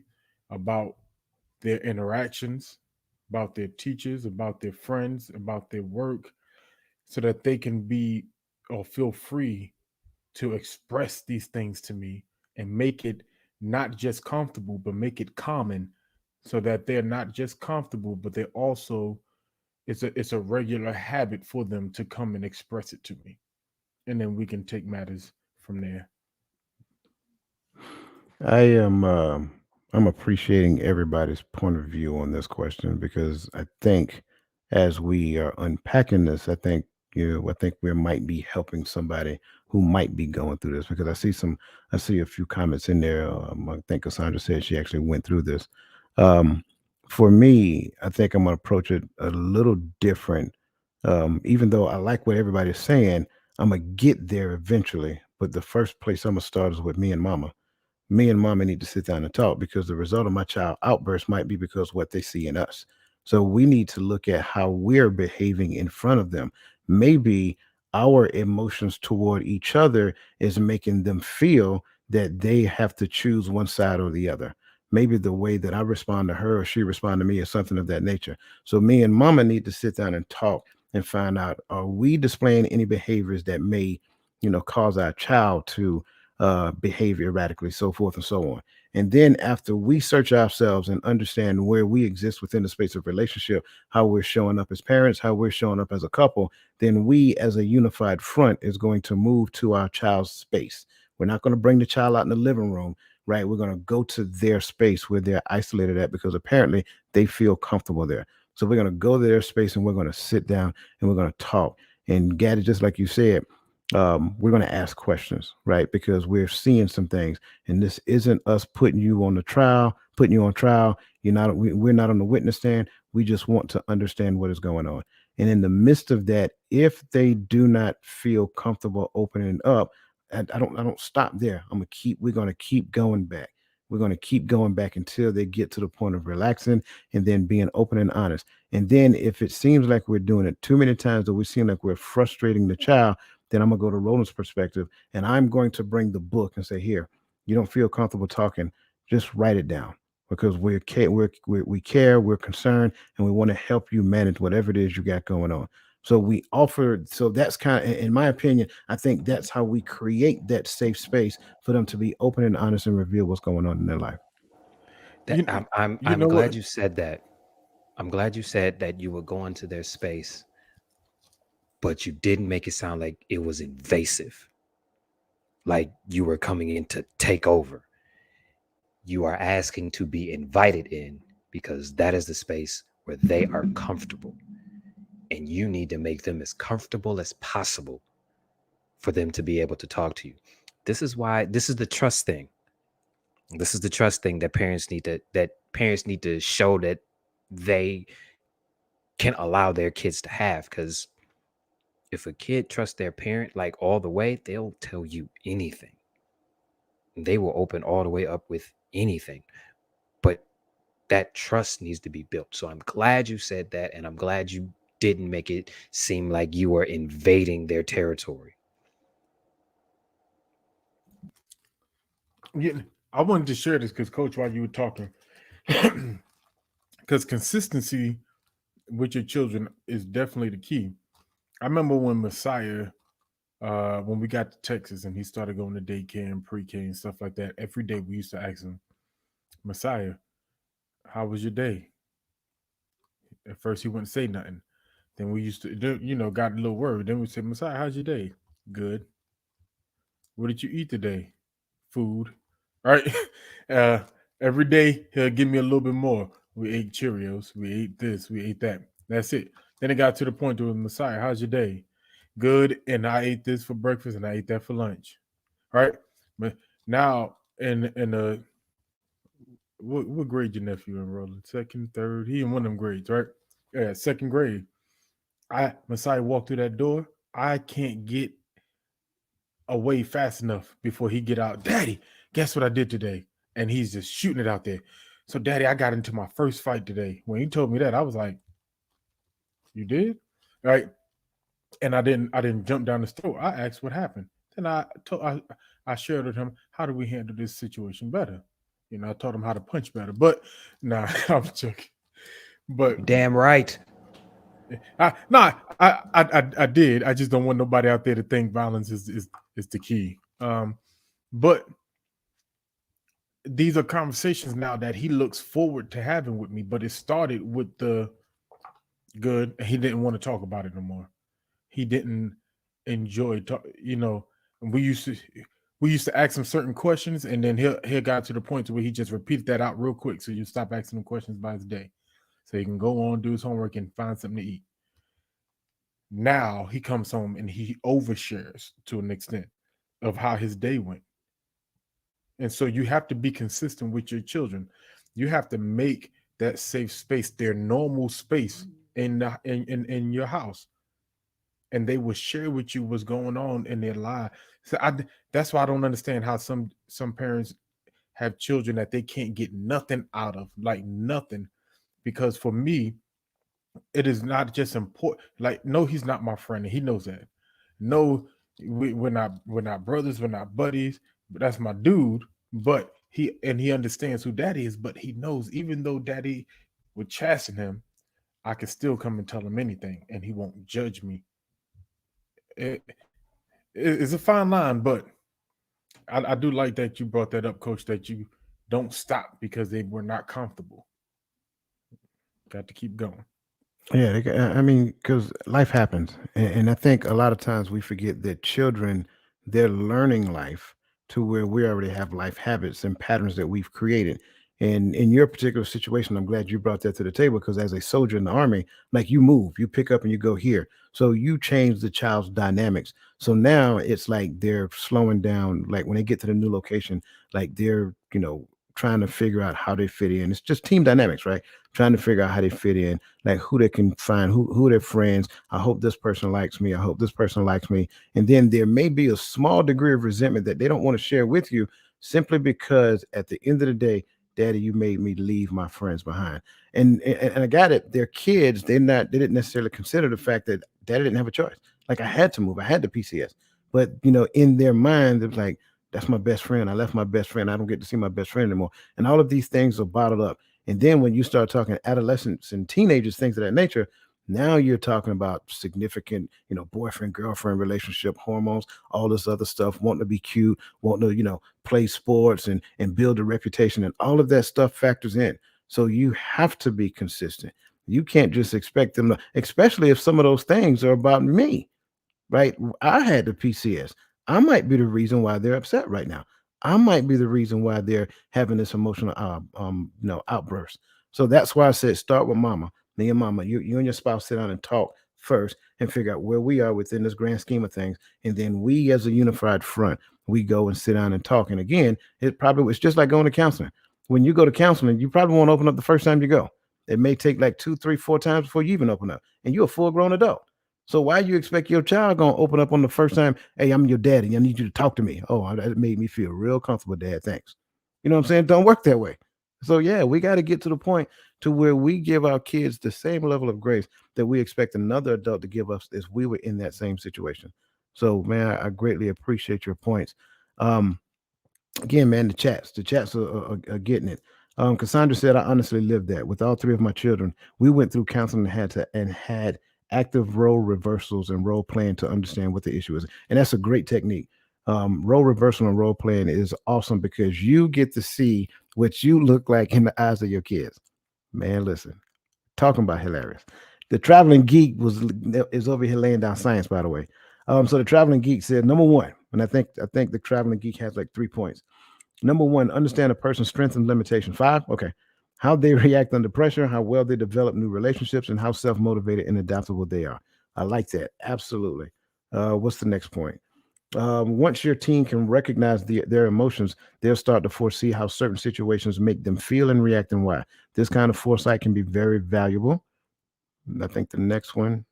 about their interactions, about their teachers, about their friends, about their work, so that they can be or feel free to express these things to me and make it not just comfortable, but make it common, so that they're not just comfortable, but they're also it's a regular habit for them to come and express it to me. And then we can take matters from there. I am I'm appreciating everybody's point of view on this question because I think as we are unpacking this, I think we might be helping somebody who might be going through this because I see a few comments in there. I think Cassandra said she actually went through this. Um, for me, I think I'm gonna approach it a little different. Even though I like what everybody's saying, I'm gonna get there eventually. But the first place I'm gonna start is with me and mama. Me and mama need to sit down and talk because the result of my child outburst might be because what they see in us. So we need to look at how we're behaving in front of them. Maybe our emotions toward each other is making them feel that they have to choose one side or the other. Maybe the way that I respond to her or she respond to me is something of that nature. So me and mama need to sit down and talk and find out, are we displaying any behaviors that may, cause our child to behave erratically, so forth and so on. And then after we search ourselves and understand where we exist within the space of relationship, how we're showing up as parents, how we're showing up as a couple, then we as a unified front is going to move to our child's space. We're not going to bring the child out in the living room, right? We're going to go to their space where they're isolated at because apparently they feel comfortable there. So we're going to go to their space and we're going to sit down and we're going to talk. And Gaddy, just like you said, we're going to ask questions, right? Because we're seeing some things, and this isn't us putting you on the trial, putting you on trial. We're not on the witness stand. We just want to understand what is going on. And in the midst of that, if they do not feel comfortable opening up, and I don't stop there. We're going to keep going back. We're going to keep going back until they get to the point of relaxing and then being open and honest. And then if it seems like we're doing it too many times or we seem like we're frustrating the child, then I'm gonna go to Roland's perspective and I'm going to bring the book and say, here, you don't feel comfortable talking, just write it down because we care, we're concerned, and we want to help you manage whatever it is you got going on. So we offer, so that's kind of, in my opinion, I think that's how we create that safe space for them to be open and honest and reveal what's going on in their life. That You you I'm know what? glad you said that. I'm glad you said that you were going to their space, but you didn't make it sound like it was invasive. like you were coming in to take over. You are asking to be invited in because that is the space where they are comfortable. And you need to make them as comfortable as possible for them to be able to talk to you. This is why this is the trust thing. This is the trust thing that parents need to show that they can allow their kids to have. Because if a kid trusts their parent like all the way, they'll tell you anything. They will open all the way up with anything. But that trust needs to be built. So I'm glad you said that, and I'm glad you didn't make it seem like you were invading their territory. Yeah, I wanted to share this because, Coach, while you were talking, because consistency with your children is definitely the key. I remember when Messiah, when we got to Texas and he started going to daycare and pre-K and stuff like that, every day we used to ask him, Messiah, how was your day? At first he wouldn't say nothing. Then we used to, got a little worried. Then we said, Messiah, how's your day? Good. What did you eat today? Food. All right. Every day he'll give me a little bit more. We ate Cheerios. We ate this. We ate that. That's it. Then it got to the point where, Messiah, how's your day? Good. And I ate this for breakfast and I ate that for lunch. All right. But now in what grade your nephew enrolled in? Second, third? He in one of them grades, right? Yeah, second grade. Messiah walked through that door. I can't get away fast enough before he get out. Daddy, guess what I did today? And he's just shooting it out there. So, Daddy, I got into my first fight today. When he told me that, I was like, "You did?" Right? And I didn't jump down the store. I asked what happened. Then I shared with him, how do we handle this situation better? I taught him how to punch better. But nah, I'm joking. But Damn right. I did. I just don't want nobody out there to think violence is the key. But these are conversations now that he looks forward to having with me. But it started with the good. He didn't want to talk about it no more. He didn't enjoy talk. We used to ask him certain questions, and then he got to the point where he just repeated that out real quick. So you stop asking him questions by his day, so he can go on, do his homework, and find something to eat. Now he comes home and he overshares to an extent of how his day went. And so you have to be consistent with your children. You have to make that safe space their normal space in your house. And they will share with you what's going on in their life. So that's why I don't understand how some parents have children that they can't get nothing out of, like nothing. Because for me, it is not just important. Like, no, he's not my friend, and he knows that. No, we're not brothers, we're not buddies, but that's my dude. But he understands who Daddy is, but he knows even though Daddy would chasten him, I can still come and tell him anything, and he won't judge me. It's a fine line, but I do like that you brought that up, Coach, that you don't stop because they were not comfortable. Got to keep going. Yeah, I mean, because life happens, and I think a lot of times we forget that children, they're learning life to where we already have life habits and patterns that we've created. And in your particular situation, I'm glad you brought that to the table because as a soldier in the army, like you move, you pick up and you go here. So you change the child's dynamics. So now it's like they're slowing down, like when they get to the new location, like they're, trying to figure out how they fit in. It's just team dynamics, right? Trying to figure out how they fit in, like who they can find, who their friends. I hope this person likes me. I hope this person likes me. And then there may be a small degree of resentment that they don't want to share with you simply because at the end of the day, Daddy, you made me leave my friends behind. And I got it. They're kids. They didn't necessarily consider the fact that Daddy didn't have a choice. Like I had to move. I had the PCS. But in their mind, it was like, that's my best friend. I left my best friend. I don't get to see my best friend anymore. And all of these things are bottled up. And then when you start talking adolescents and teenagers, things of that nature, now you're talking about significant, boyfriend, girlfriend relationship, hormones, all this other stuff, wanting to be cute, wanting to, play sports and build a reputation, and all of that stuff factors in. So you have to be consistent. You can't just expect them to, especially if some of those things are about me, right? I had the PCS. I might be the reason why they're upset right now. I might be the reason why they're having this emotional outburst. So that's why I said start with mama. Me and mama, you and your spouse sit down and talk first and figure out where we are within this grand scheme of things. And then we as a unified front, we go and sit down and talk. And again, it's just like going to counseling. When you go to counseling, you probably won't open up the first time you go. It may take like 2, 3, 4 times before you even open up. And you're a full grown adult. So why you expect your child gonna open up on the first time? Hey, I'm your daddy. I need you to talk to me. Oh, that made me feel real comfortable, Dad. Thanks. You know what I'm saying? Don't work that way. So yeah, we got to get to the point to where we give our kids the same level of grace that we expect another adult to give us as we were in that same situation. So man, I greatly appreciate your points. Um, Again, man, the chats are getting it. Cassandra said, I honestly lived that with all three of my children. We went through counseling and had active role reversals and role playing to understand what the issue is. And that's a great technique. Role reversal and role playing is awesome because you get to see what you look like in the eyes of your kids. Man, listen, talking about hilarious. The traveling geek is over here laying down science, by the way. So the traveling geek said number one, and I think the traveling geek has like 3 points. Number one, understand a person's strengths and limitation. 5, okay. How they react under pressure, how well they develop new relationships, and how self-motivated and adaptable they are. I like that. Absolutely. What's the next point? Once your teen can recognize their emotions, they'll start to foresee how certain situations make them feel and react and why. This kind of foresight can be very valuable. I think the next one,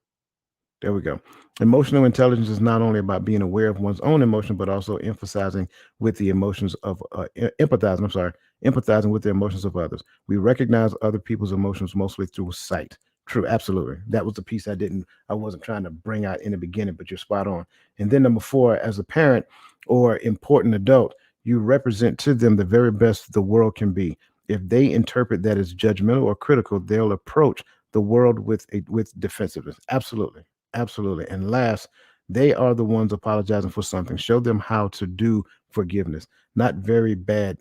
there we go. Emotional intelligence is not only about being aware of one's own emotion, but also emphasizing with the emotions of empathizing. I'm sorry, empathizing with the emotions of others. We recognize other people's emotions mostly through sight. True, absolutely. That was the piece I wasn't trying to bring out in the beginning, but you're spot on. And then number 4, as a parent or important adult, you represent to them the very best the world can be. If they interpret that as judgmental or critical, they'll approach the world with defensiveness. Absolutely. Absolutely. And last, they are the ones apologizing for something. Show them how to do forgiveness. Not every bad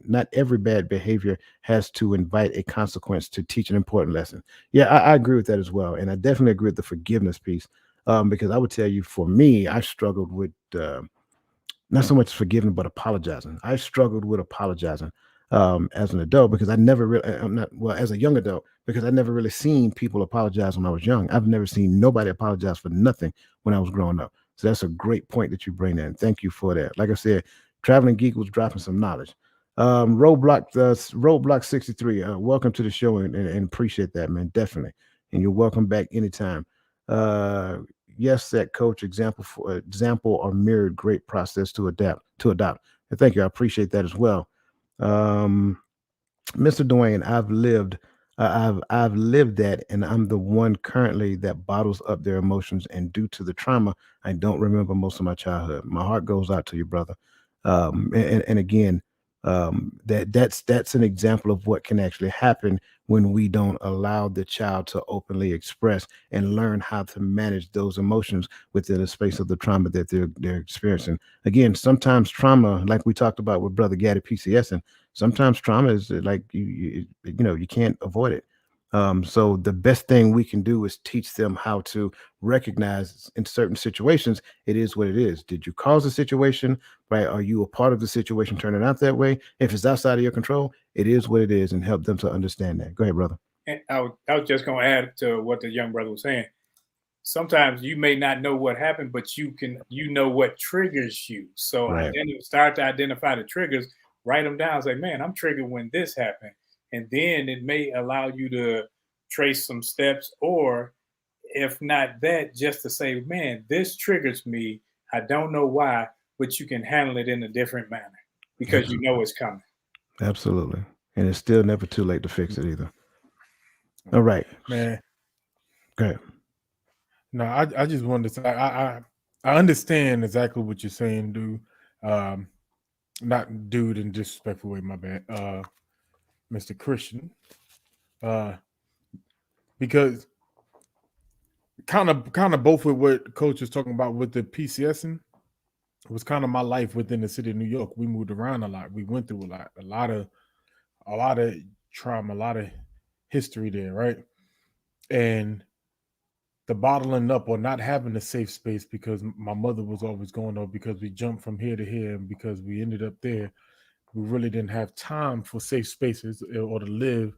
behavior has to invite a consequence to teach an important lesson. Yeah, I agree with that as well. And I definitely agree with the forgiveness piece. Because I would tell you, for me, I struggled with not so much forgiving, but apologizing. I struggled with apologizing as an adult because I never really, I'm not, well, as a young adult, because I never really seen people apologize when I was young. I've never seen nobody apologize for nothing when I was growing up. So that's a great point that you bring in. Thank you for that. Like I said, Traveling Geek was dropping some knowledge. Roadblock 63, welcome to the show and appreciate that, man. Definitely. And you're welcome back anytime. Yes, that coach example or mirrored great process to adopt. And thank you. I appreciate that as well. Um, Mr. Dwayne, I've lived that, and I'm the one currently that bottles up their emotions, and due to the trauma, I don't remember most of my childhood. My heart goes out to you, brother. And again, that's an example of what can actually happen when we don't allow the child to openly express and learn how to manage those emotions within the space of the trauma that they're experiencing. Again, sometimes trauma, like we talked about with Brother Gaddy PCS, and sometimes trauma is like you can't avoid it. So the best thing we can do is teach them how to recognize in certain situations it is what it is. Did you cause the situation? Right? Are you a part of the situation turning out that way? If it's outside of your control, it is what it is, and help them to understand that. Go ahead, brother. And I was just going to add to what the young brother was saying. Sometimes you may not know what happened, but you know what triggers you. So Right. start to identify the triggers, write them down. Say, man, I'm triggered when this happened. And then it may allow you to trace some steps, or if not that, just to say, man, this triggers me. I don't know why, but you can handle it in a different manner because you know it's coming. Absolutely. And it's still never too late to fix it either. All right. Man. Go ahead. No, I just wanted to say I understand exactly what you're saying, dude. Not dude in disrespectful way, my bad. Mr. Christian. Because kind of both with what Coach was talking about with the PCSing, it was kind of my life within the city of New York. We moved around a lot. We went through a lot of trauma, a lot of history there, right? And the bottling up or not having a safe space because my mother was always going, or because we jumped from here to here and because we ended up there, we really didn't have time for safe spaces or to live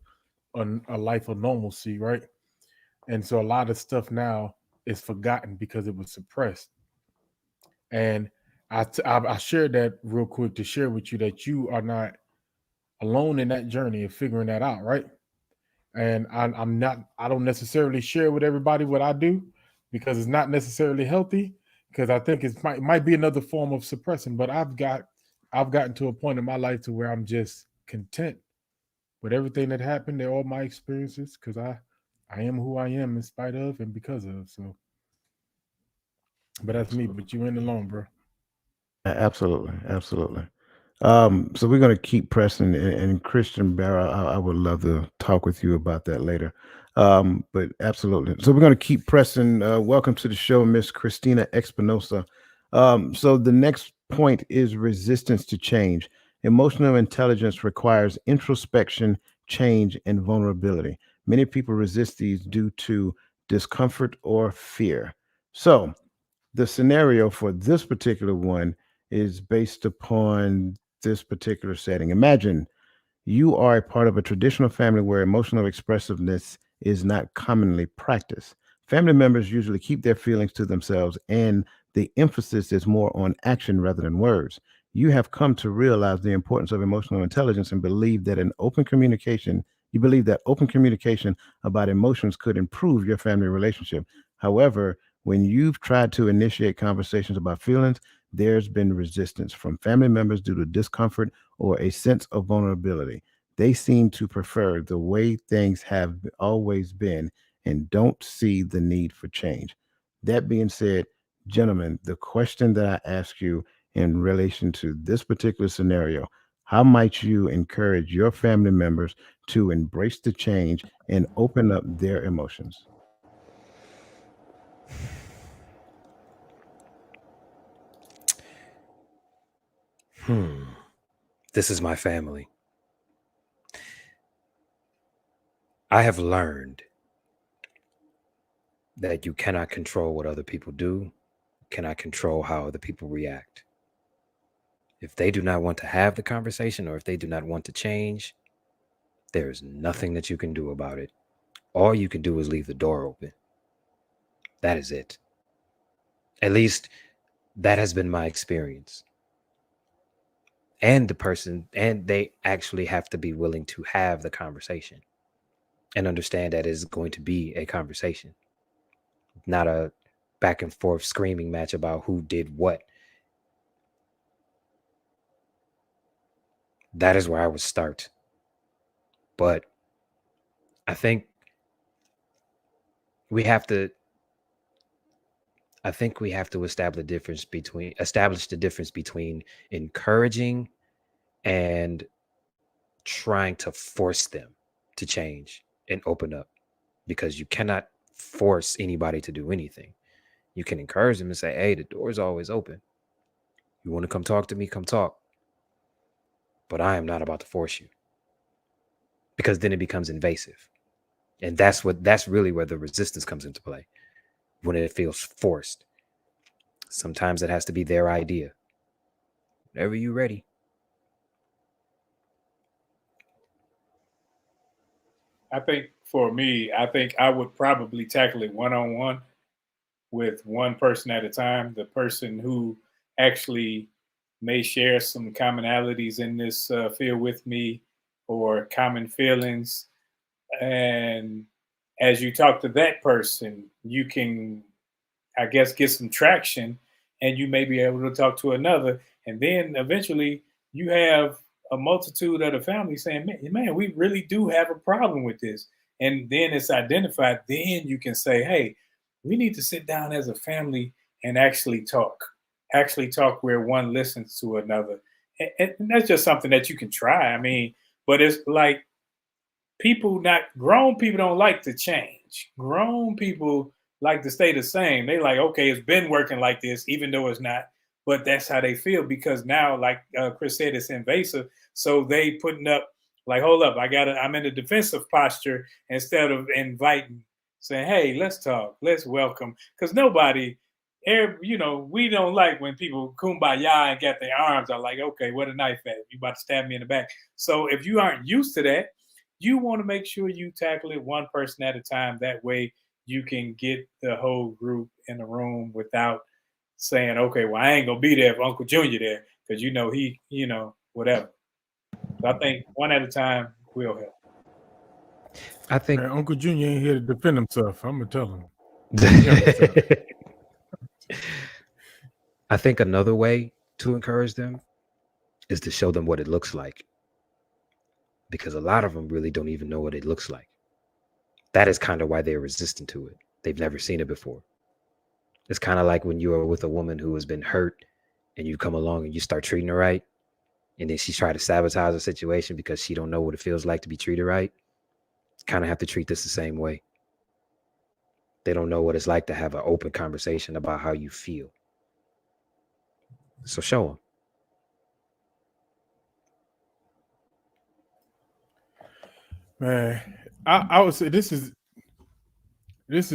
a life of normalcy, right? And so a lot of stuff now is forgotten because it was suppressed. And I shared that real quick to share with you that you are not alone in that journey of figuring that out, right? And I don't necessarily share with everybody what I do because it's not necessarily healthy, because I think it might be another form of suppressing. But I've gotten to a point in my life to where I'm just content with everything that happened, all my experiences, because I am who I am in spite of and because of. So, but that's me. But you ain't alone, bro. Absolutely, absolutely. So we're going to keep pressing, and Christian Barra, I would love to talk with you about that later. But absolutely. So we're going to keep pressing. Welcome to the show, Miss Christina Espinosa. So the next point is resistance to change. Emotional intelligence requires introspection, change, and vulnerability. Many people resist these due to discomfort or fear. So the scenario for this particular one is based upon this particular setting. Imagine you are a part of a traditional family where emotional expressiveness is not commonly practiced. Family members usually keep their feelings to themselves, and the emphasis is more on action rather than words. You have come to realize the importance of emotional intelligence and believe that open communication about emotions could improve your family relationship. However, when you've tried to initiate conversations about feelings, there's been resistance from family members due to discomfort or a sense of vulnerability. They seem to prefer the way things have always been and don't see the need for change. That being said, gentlemen, the question that I ask you in relation to this particular scenario, how might you encourage your family members to embrace the change and open up their emotions? This is my family. I have learned that you cannot control what other people do, cannot control how other people react. If they do not want to have the conversation or if they do not want to change, there is nothing that you can do about it. All you can do is leave the door open. That is it. At least that has been my experience. And they actually have to be willing to have the conversation and understand that it's going to be a conversation, not a back and forth screaming match about who did what. That is where I would start. But I think we have to establish the difference between encouraging and trying to force them to change and open up, because you cannot force anybody to do anything. You can encourage them and say, hey, the door is always open. You want to come talk to me, come talk. But I am not about to force you, because then it becomes invasive. And that's really where the resistance comes into play, when it feels forced. Sometimes it has to be their idea. Whenever you're ready. I think for me, I would probably tackle it one-on-one with one person at a time. The person who actually may share some commonalities in this field with me, or common feelings. And as you talk to that person, you can, I guess, get some traction, and you may be able to talk to another. And then eventually you have a multitude of the family saying, man, we really do have a problem with this. And then it's identified. Then you can say, hey, we need to sit down as a family and actually talk where one listens to another. And that's just something that you can try. I mean, but it's like, grown people don't like to change. Grown people like to stay the same. They like, okay, it's been working like this, even though it's not. But that's how they feel, because now, like Chris said, it's invasive. So they putting up like, hold up, I'm in a defensive posture instead of inviting. saying, "Hey, let's talk, let's welcome," because we don't like when people kumbaya and get their arms out like, "Okay, where the knife at? You about to stab me in the back?" So if you aren't used to that, you want to make sure you tackle it one person at a time. That way, you can get the whole group in the room without saying, "Okay, well, I ain't gonna be there if Uncle Junior there," because whatever. So I think one at a time will help. I think Man, Uncle Junior ain't here to defend himself. I'm gonna tell him. Yeah, himself. I think another way to encourage them is to show them what it looks like, because a lot of them really don't even know what it looks like. That is kind of why they're resistant to it. They've never seen it before. It's kind of like when you are with a woman who has been hurt and you come along and you start treating her right, and then she try to sabotage the situation because she don't know what it feels like to be treated right. Kind of have to treat this the same way. They don't know what it's like to have an open conversation about how you feel. So show them. Man, I would say this is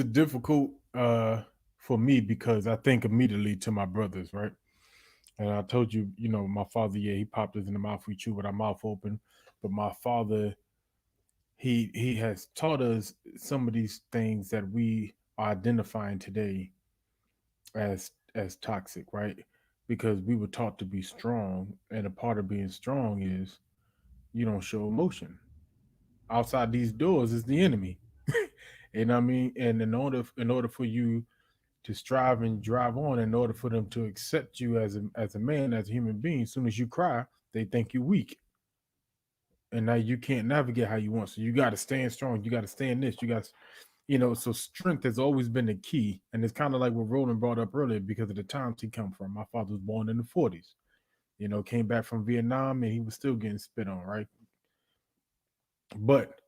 difficult for me because I think immediately to my brothers, right? And I told you, my father, he popped us in the mouth. We chew with our mouth open. But my father, he has taught us some of these things that we are identifying today as toxic, right? Because we were taught to be strong, and a part of being strong is you don't show emotion. Outside these doors is the enemy. You know what I mean? And in order for you to strive and drive on, in order for them to accept you as a man, as a human being, as soon as you cry, they think you weak. And now you can't navigate how you want. So you got to stand strong. You got to stand this. You got, so strength has always been the key. And it's kind of like what Roland brought up earlier because of the times he come from. My father was born in the 40s, came back from Vietnam and he was still getting spit on, right? But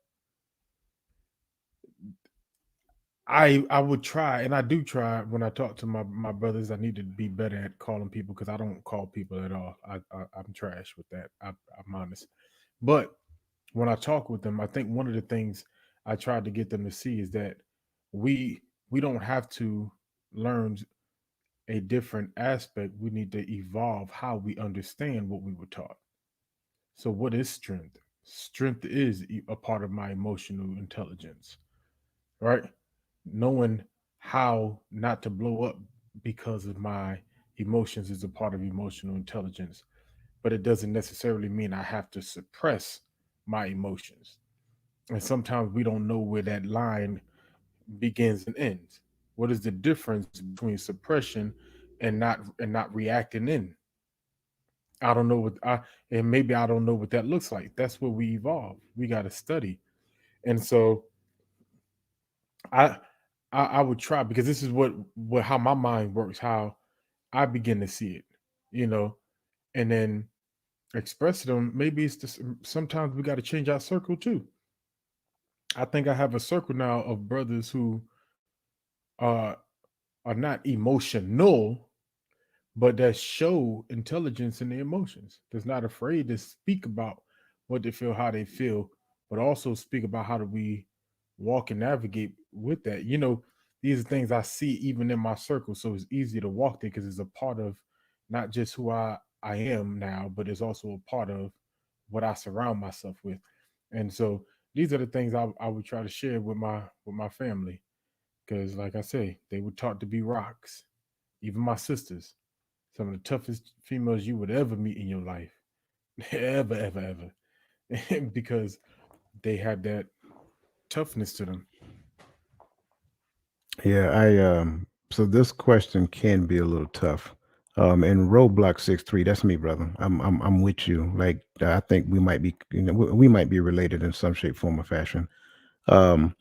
I would try, and I do try when I talk to my brothers. I need to be better at calling people because I don't call people at all. I'm trash with that. I'm honest. But when I talk with them, I think one of the things I tried to get them to see is that we don't have to learn a different aspect. We need to evolve how we understand what we were taught. So what is strength? Strength is a part of my emotional intelligence, right? Knowing how not to blow up because of my emotions is a part of emotional intelligence, but it doesn't necessarily mean I have to suppress my emotions. And sometimes we don't know where that line begins and ends. What is the difference between suppression and not reacting in? I don't know and maybe I don't know what that looks like. That's where we evolve. We got to study. And so I I would try because this is what how my mind works, how I begin to see it, you know, and then express to them. Maybe it's just sometimes we got to change our circle too. I think I have a circle now of brothers who are are not emotional, but that show intelligence in their emotions. That's not afraid to speak about what they feel, how they feel, but also speak about how do we walk and navigate with that. These are things I see even in my circle, so it's easy to walk there because it's a part of not just who I am now, but it's also a part of what I surround myself with. And so these are the things I would try to share with my family because, like I say, they were taught to be rocks. Even my sisters, some of the toughest females you would ever meet in your life, ever, ever, ever, because they had that toughness to them. Yeah, so this question can be a little tough. And Roadblock 63, that's me, brother. I'm with you. Like I think we might be, we might be related in some shape, form, or fashion. Um,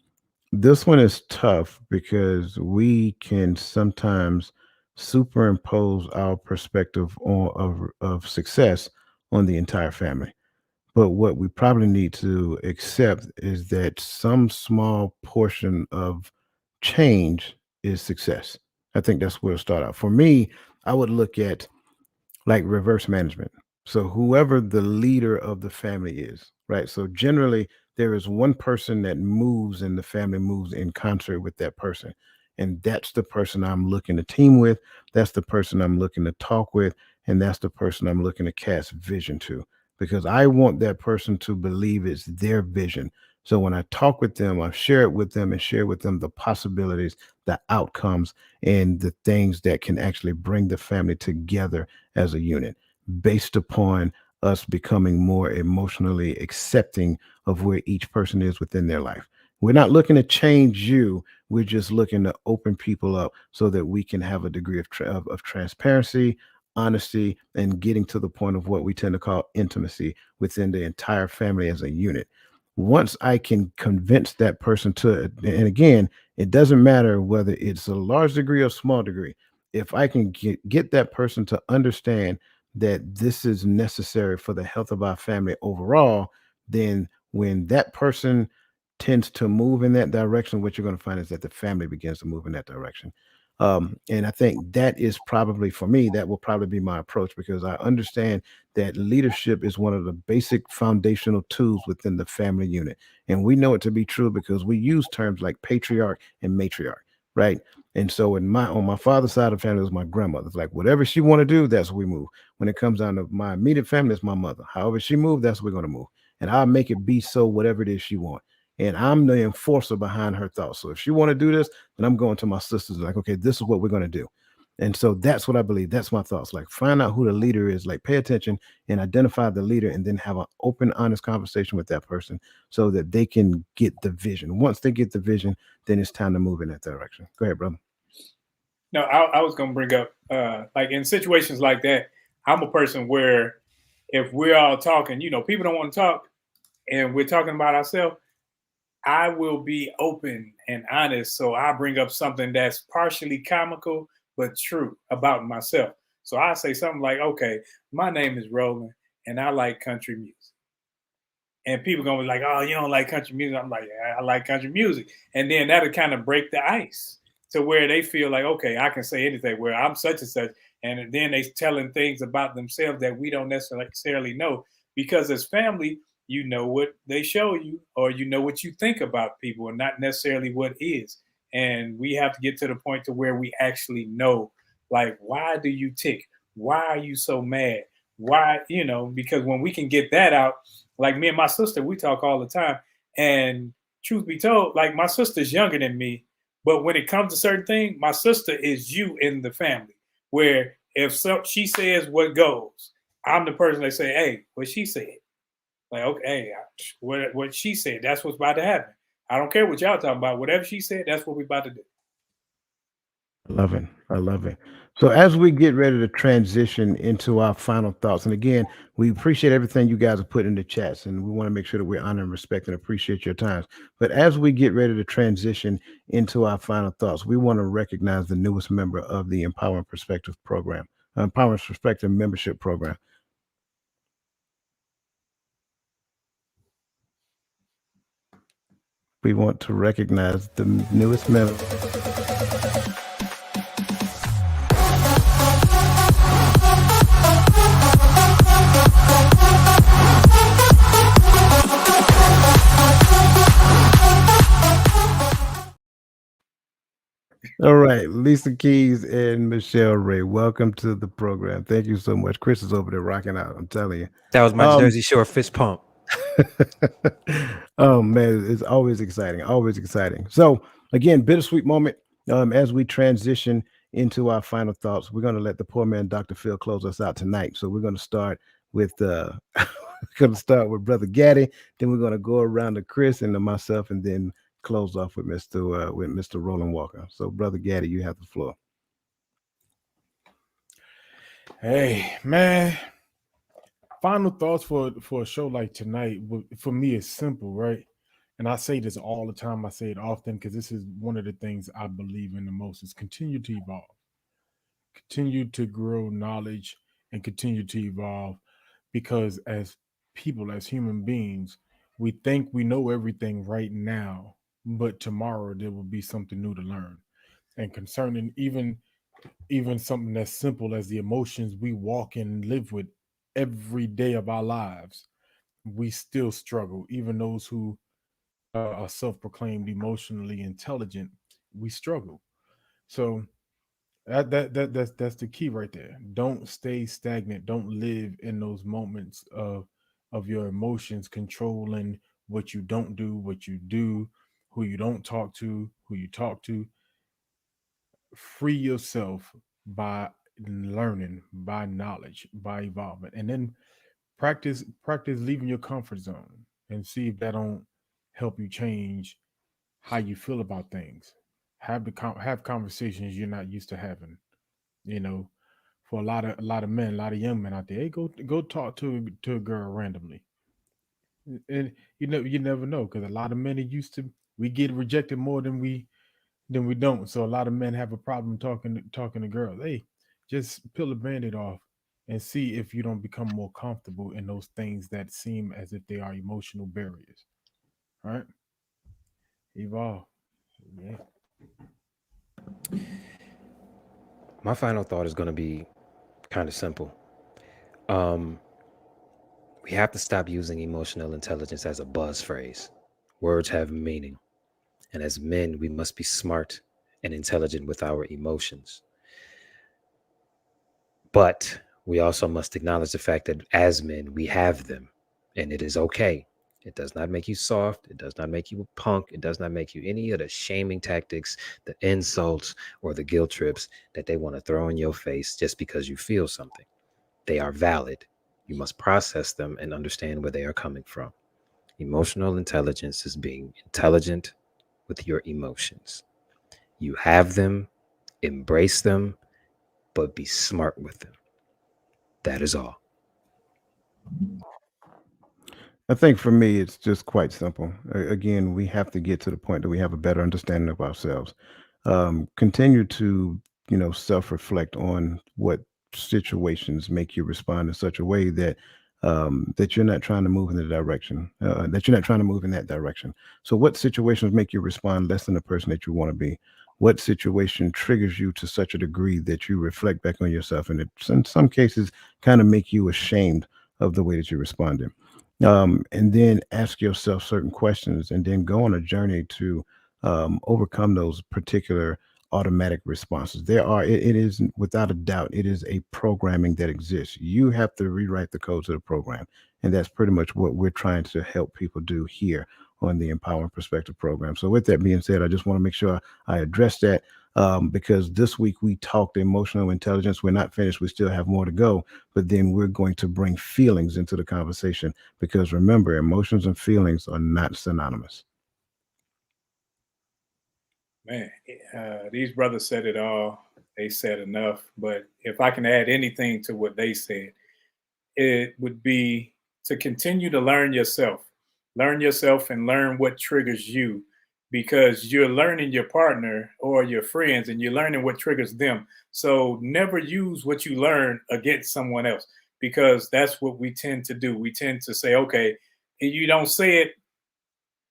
this one is tough because we can sometimes superimpose our perspective of success on the entire family. But what we probably need to accept is that some small portion of change is success. I think that's where it'll start out. For me, I would look at like reverse management. So whoever the leader of the family is, right? So generally there is one person that moves and the family moves in concert with that person. And that's the person I'm looking to team with. That's the person I'm looking to talk with. And that's the person I'm looking to cast vision to, because I want that person to believe it's their vision. So when I talk with them, I share it with them and share with them the possibilities, the outcomes, and the things that can actually bring the family together as a unit based upon us becoming more emotionally accepting of where each person is within their life. We're not looking to change you. We're just looking to open people up so that we can have a degree of transparency, honesty, and getting to the point of what we tend to call intimacy within the entire family as a unit. Once I can convince that person to it, and again, it doesn't matter whether it's a large degree or small degree. If I can get that person to understand that this is necessary for the health of our family overall, then when that person tends to move in that direction, what you're going to find is that the family begins to move in that direction. And I think that is probably, for me, that will probably be my approach, because I understand that leadership is one of the basic foundational tools within the family unit. And we know it to be true because we use terms like patriarch and matriarch, right? And so on my father's side of the family, it was my grandmother. It's like whatever she want to do, that's what we move. When it comes down to my immediate family, it's my mother. However she moved, that's what we're going to move. And I'll make it be so, whatever it is she wants. And I'm the enforcer behind her thoughts. So if she want to do this, then I'm going to my sisters like, okay, this is what we're going to do. And so that's what I believe. That's my thoughts. Like, find out who the leader is, like pay attention and identify the leader, and then have an open, honest conversation with that person so that they can get the vision. Once they get the vision, then it's time to move in that direction. Go ahead, brother. No, I was going to bring up, like in situations like that, I'm a person where if we're all talking, people don't want to talk and we're talking about ourselves, I will be open and honest. So I bring up something that's partially comical, but true about myself. So I say something like, okay, my name is Roland and I like country music. And people gonna be like, oh, you don't like country music. I'm like, yeah, I like country music. And then that'll kind of break the ice to where they feel like, okay, I can say anything, where I'm such and such. And then they telling things about themselves that we don't necessarily know. Because as family, you know what they show you, or you know what you think about people, and not necessarily what is. And we have to get to the point to where we actually know, like, why do you tick? Why are you so mad? Why, because when we can get that out, like me and my sister, we talk all the time. And truth be told, like, my sister's younger than me, but when it comes to certain things, my sister is you in the family. Where if she says what goes, I'm the person that say, hey, what she said. Like, okay, what she said, that's what's about to happen. I don't care what y'all talking about. Whatever she said, that's what we about to do. I love it. I love it. So as we get ready to transition into our final thoughts, and again, we appreciate everything you guys have put in the chats, and we want to make sure that we honor and respect and appreciate your times. But as we get ready to transition into our final thoughts, we want to recognize the newest member of the Empowering Perspective program, Empowering Perspective membership program. We want to recognize the newest member. All right, Lisa Keys and Michelle Ray, welcome to the program. Thank you so much. Chris is over there rocking out. I'm telling you. That was my Jersey Shore fist pump. Oh man, it's always exciting, always exciting. So again, bittersweet moment. As we transition into our final thoughts, we're going to let the poor man Dr. Phil close us out tonight. So we're going to start with we're going to start with Brother Gaddy, then we're going to go around to Chris and to myself, and then close off with Mr. Roland Walker. So Brother Gaddy, you have the floor. Hey man, final thoughts for a show like tonight for me is simple, right? And I say this all the time. I say it often because this is one of the things I believe in the most: is continue to evolve, continue to grow knowledge, and continue to evolve. Because as people, as human beings, we think we know everything right now, but tomorrow there will be something new to learn. And concerning even something as simple as the emotions we walk and live with every day of our lives, we still struggle. Even those who are self-proclaimed emotionally intelligent, we struggle. So that's the key right there. Don't stay stagnant. Don't live in those moments of your emotions controlling what you don't do, what you do, who you don't talk to, who you talk to. Free yourself by learning, by knowledge, by evolving, and then practice leaving your comfort zone and see if that don't help you change how you feel about things. Have conversations you're not used to having. You know, for a lot of men, a lot of young men out there, hey, go talk to a girl randomly, and you never know, because a lot of men are used to, we get rejected more than we don't. So a lot of men have a problem talking to girls. Hey, just peel the band-aid off and see if you don't become more comfortable in those things that seem as if they are emotional barriers. All right, evolve. Yeah. My final thought is going to be kind of simple. Um, we have to stop using emotional intelligence as a buzz phrase. Words have meaning. And as men, we must be smart and intelligent with our emotions. But we also must acknowledge the fact that as men, we have them, and it is okay. It does not make you soft. It does not make you a punk. It does not make you any of the shaming tactics, the insults, or the guilt trips that they want to throw in your face just because you feel something. They are valid. You must process them and understand where they are coming from. Emotional intelligence is being intelligent with your emotions. You have them, embrace them, but be smart with them. That is all. I think for me, it's just quite simple. Again, we have to get to the point that we have a better understanding of ourselves. Continue to, self-reflect on what situations make you respond in such a way that that you're not trying to move in the direction, that you're not trying to move in that direction. So, what situations make you respond less than the person that you want to be? What situation triggers you to such a degree that you reflect back on yourself, and it, in some cases, kind of make you ashamed of the way that you responded, and then ask yourself certain questions and then go on a journey to overcome those particular automatic responses. It is without a doubt, it is a programming that exists. You have to rewrite the code to the program. And that's pretty much what we're trying to help people do here on the Empowering Perspective program. So, with that being said, I just want to make sure I address that, because this week we talked emotional intelligence. We're not finished, we still have more to go, but then we're going to bring feelings into the conversation, because remember, emotions and feelings are not synonymous. Man, these brothers said it all. They said enough. But if I can add anything to what they said, it would be to continue to learn yourself and learn what triggers you, because you're learning your partner or your friends and you're learning what triggers them. So never use what you learn against someone else, because that's what we tend to do. We tend to say, okay, and you don't say it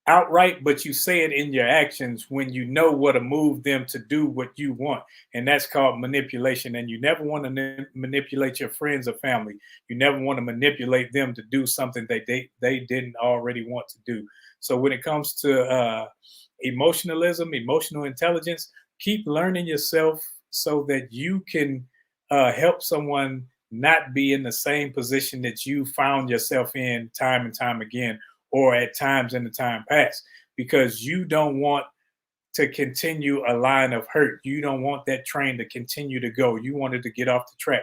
outright, but you say it in your actions when you know what to move them to do what you want. And that's called manipulation. And you never want to manipulate your friends or family. You never want to manipulate them to do something that they didn't already want to do. So when it comes to emotionalism, emotional intelligence, keep learning yourself so that you can help someone not be in the same position that you found yourself in time and time again, or at times in the time past, because you don't want to continue a line of hurt. You don't want that train to continue to go. You want it to get off the track.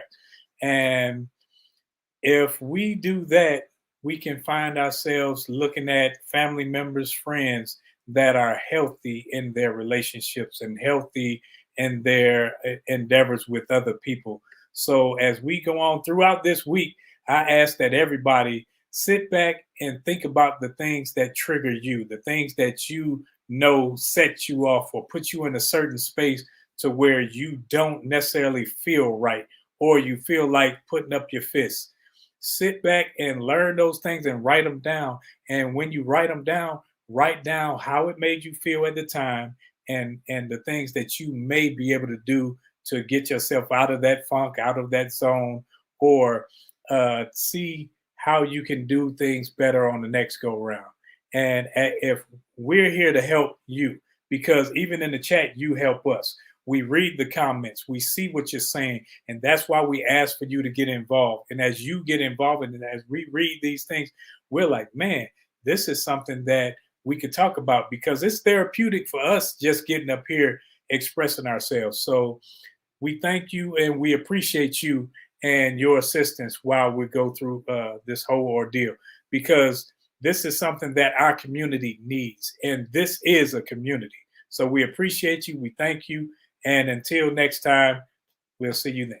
And if we do that, we can find ourselves looking at family members, friends that are healthy in their relationships and healthy in their endeavors with other people. So as we go on throughout this week, I ask that everybody sit back and think about the things that trigger you, the things that you know set you off or put you in a certain space to where you don't necessarily feel right, or you feel like putting up your fists. Sit back and learn those things and write them down. And when you write them down, write down how it made you feel at the time, and the things that you may be able to do to get yourself out of that funk, out of that zone, or see how you can do things better on the next go round. And if we're here to help you, because even in the chat, you help us. We read the comments, we see what you're saying, and that's why we ask for you to get involved. And as you get involved and as we read these things, we're like, man, this is something that we could talk about, because it's therapeutic for us just getting up here expressing ourselves. So we thank you and we appreciate you and your assistance while we go through this whole ordeal, because this is something that our community needs, and this is a community. So we appreciate you. We thank you. And until next time, we'll see you then.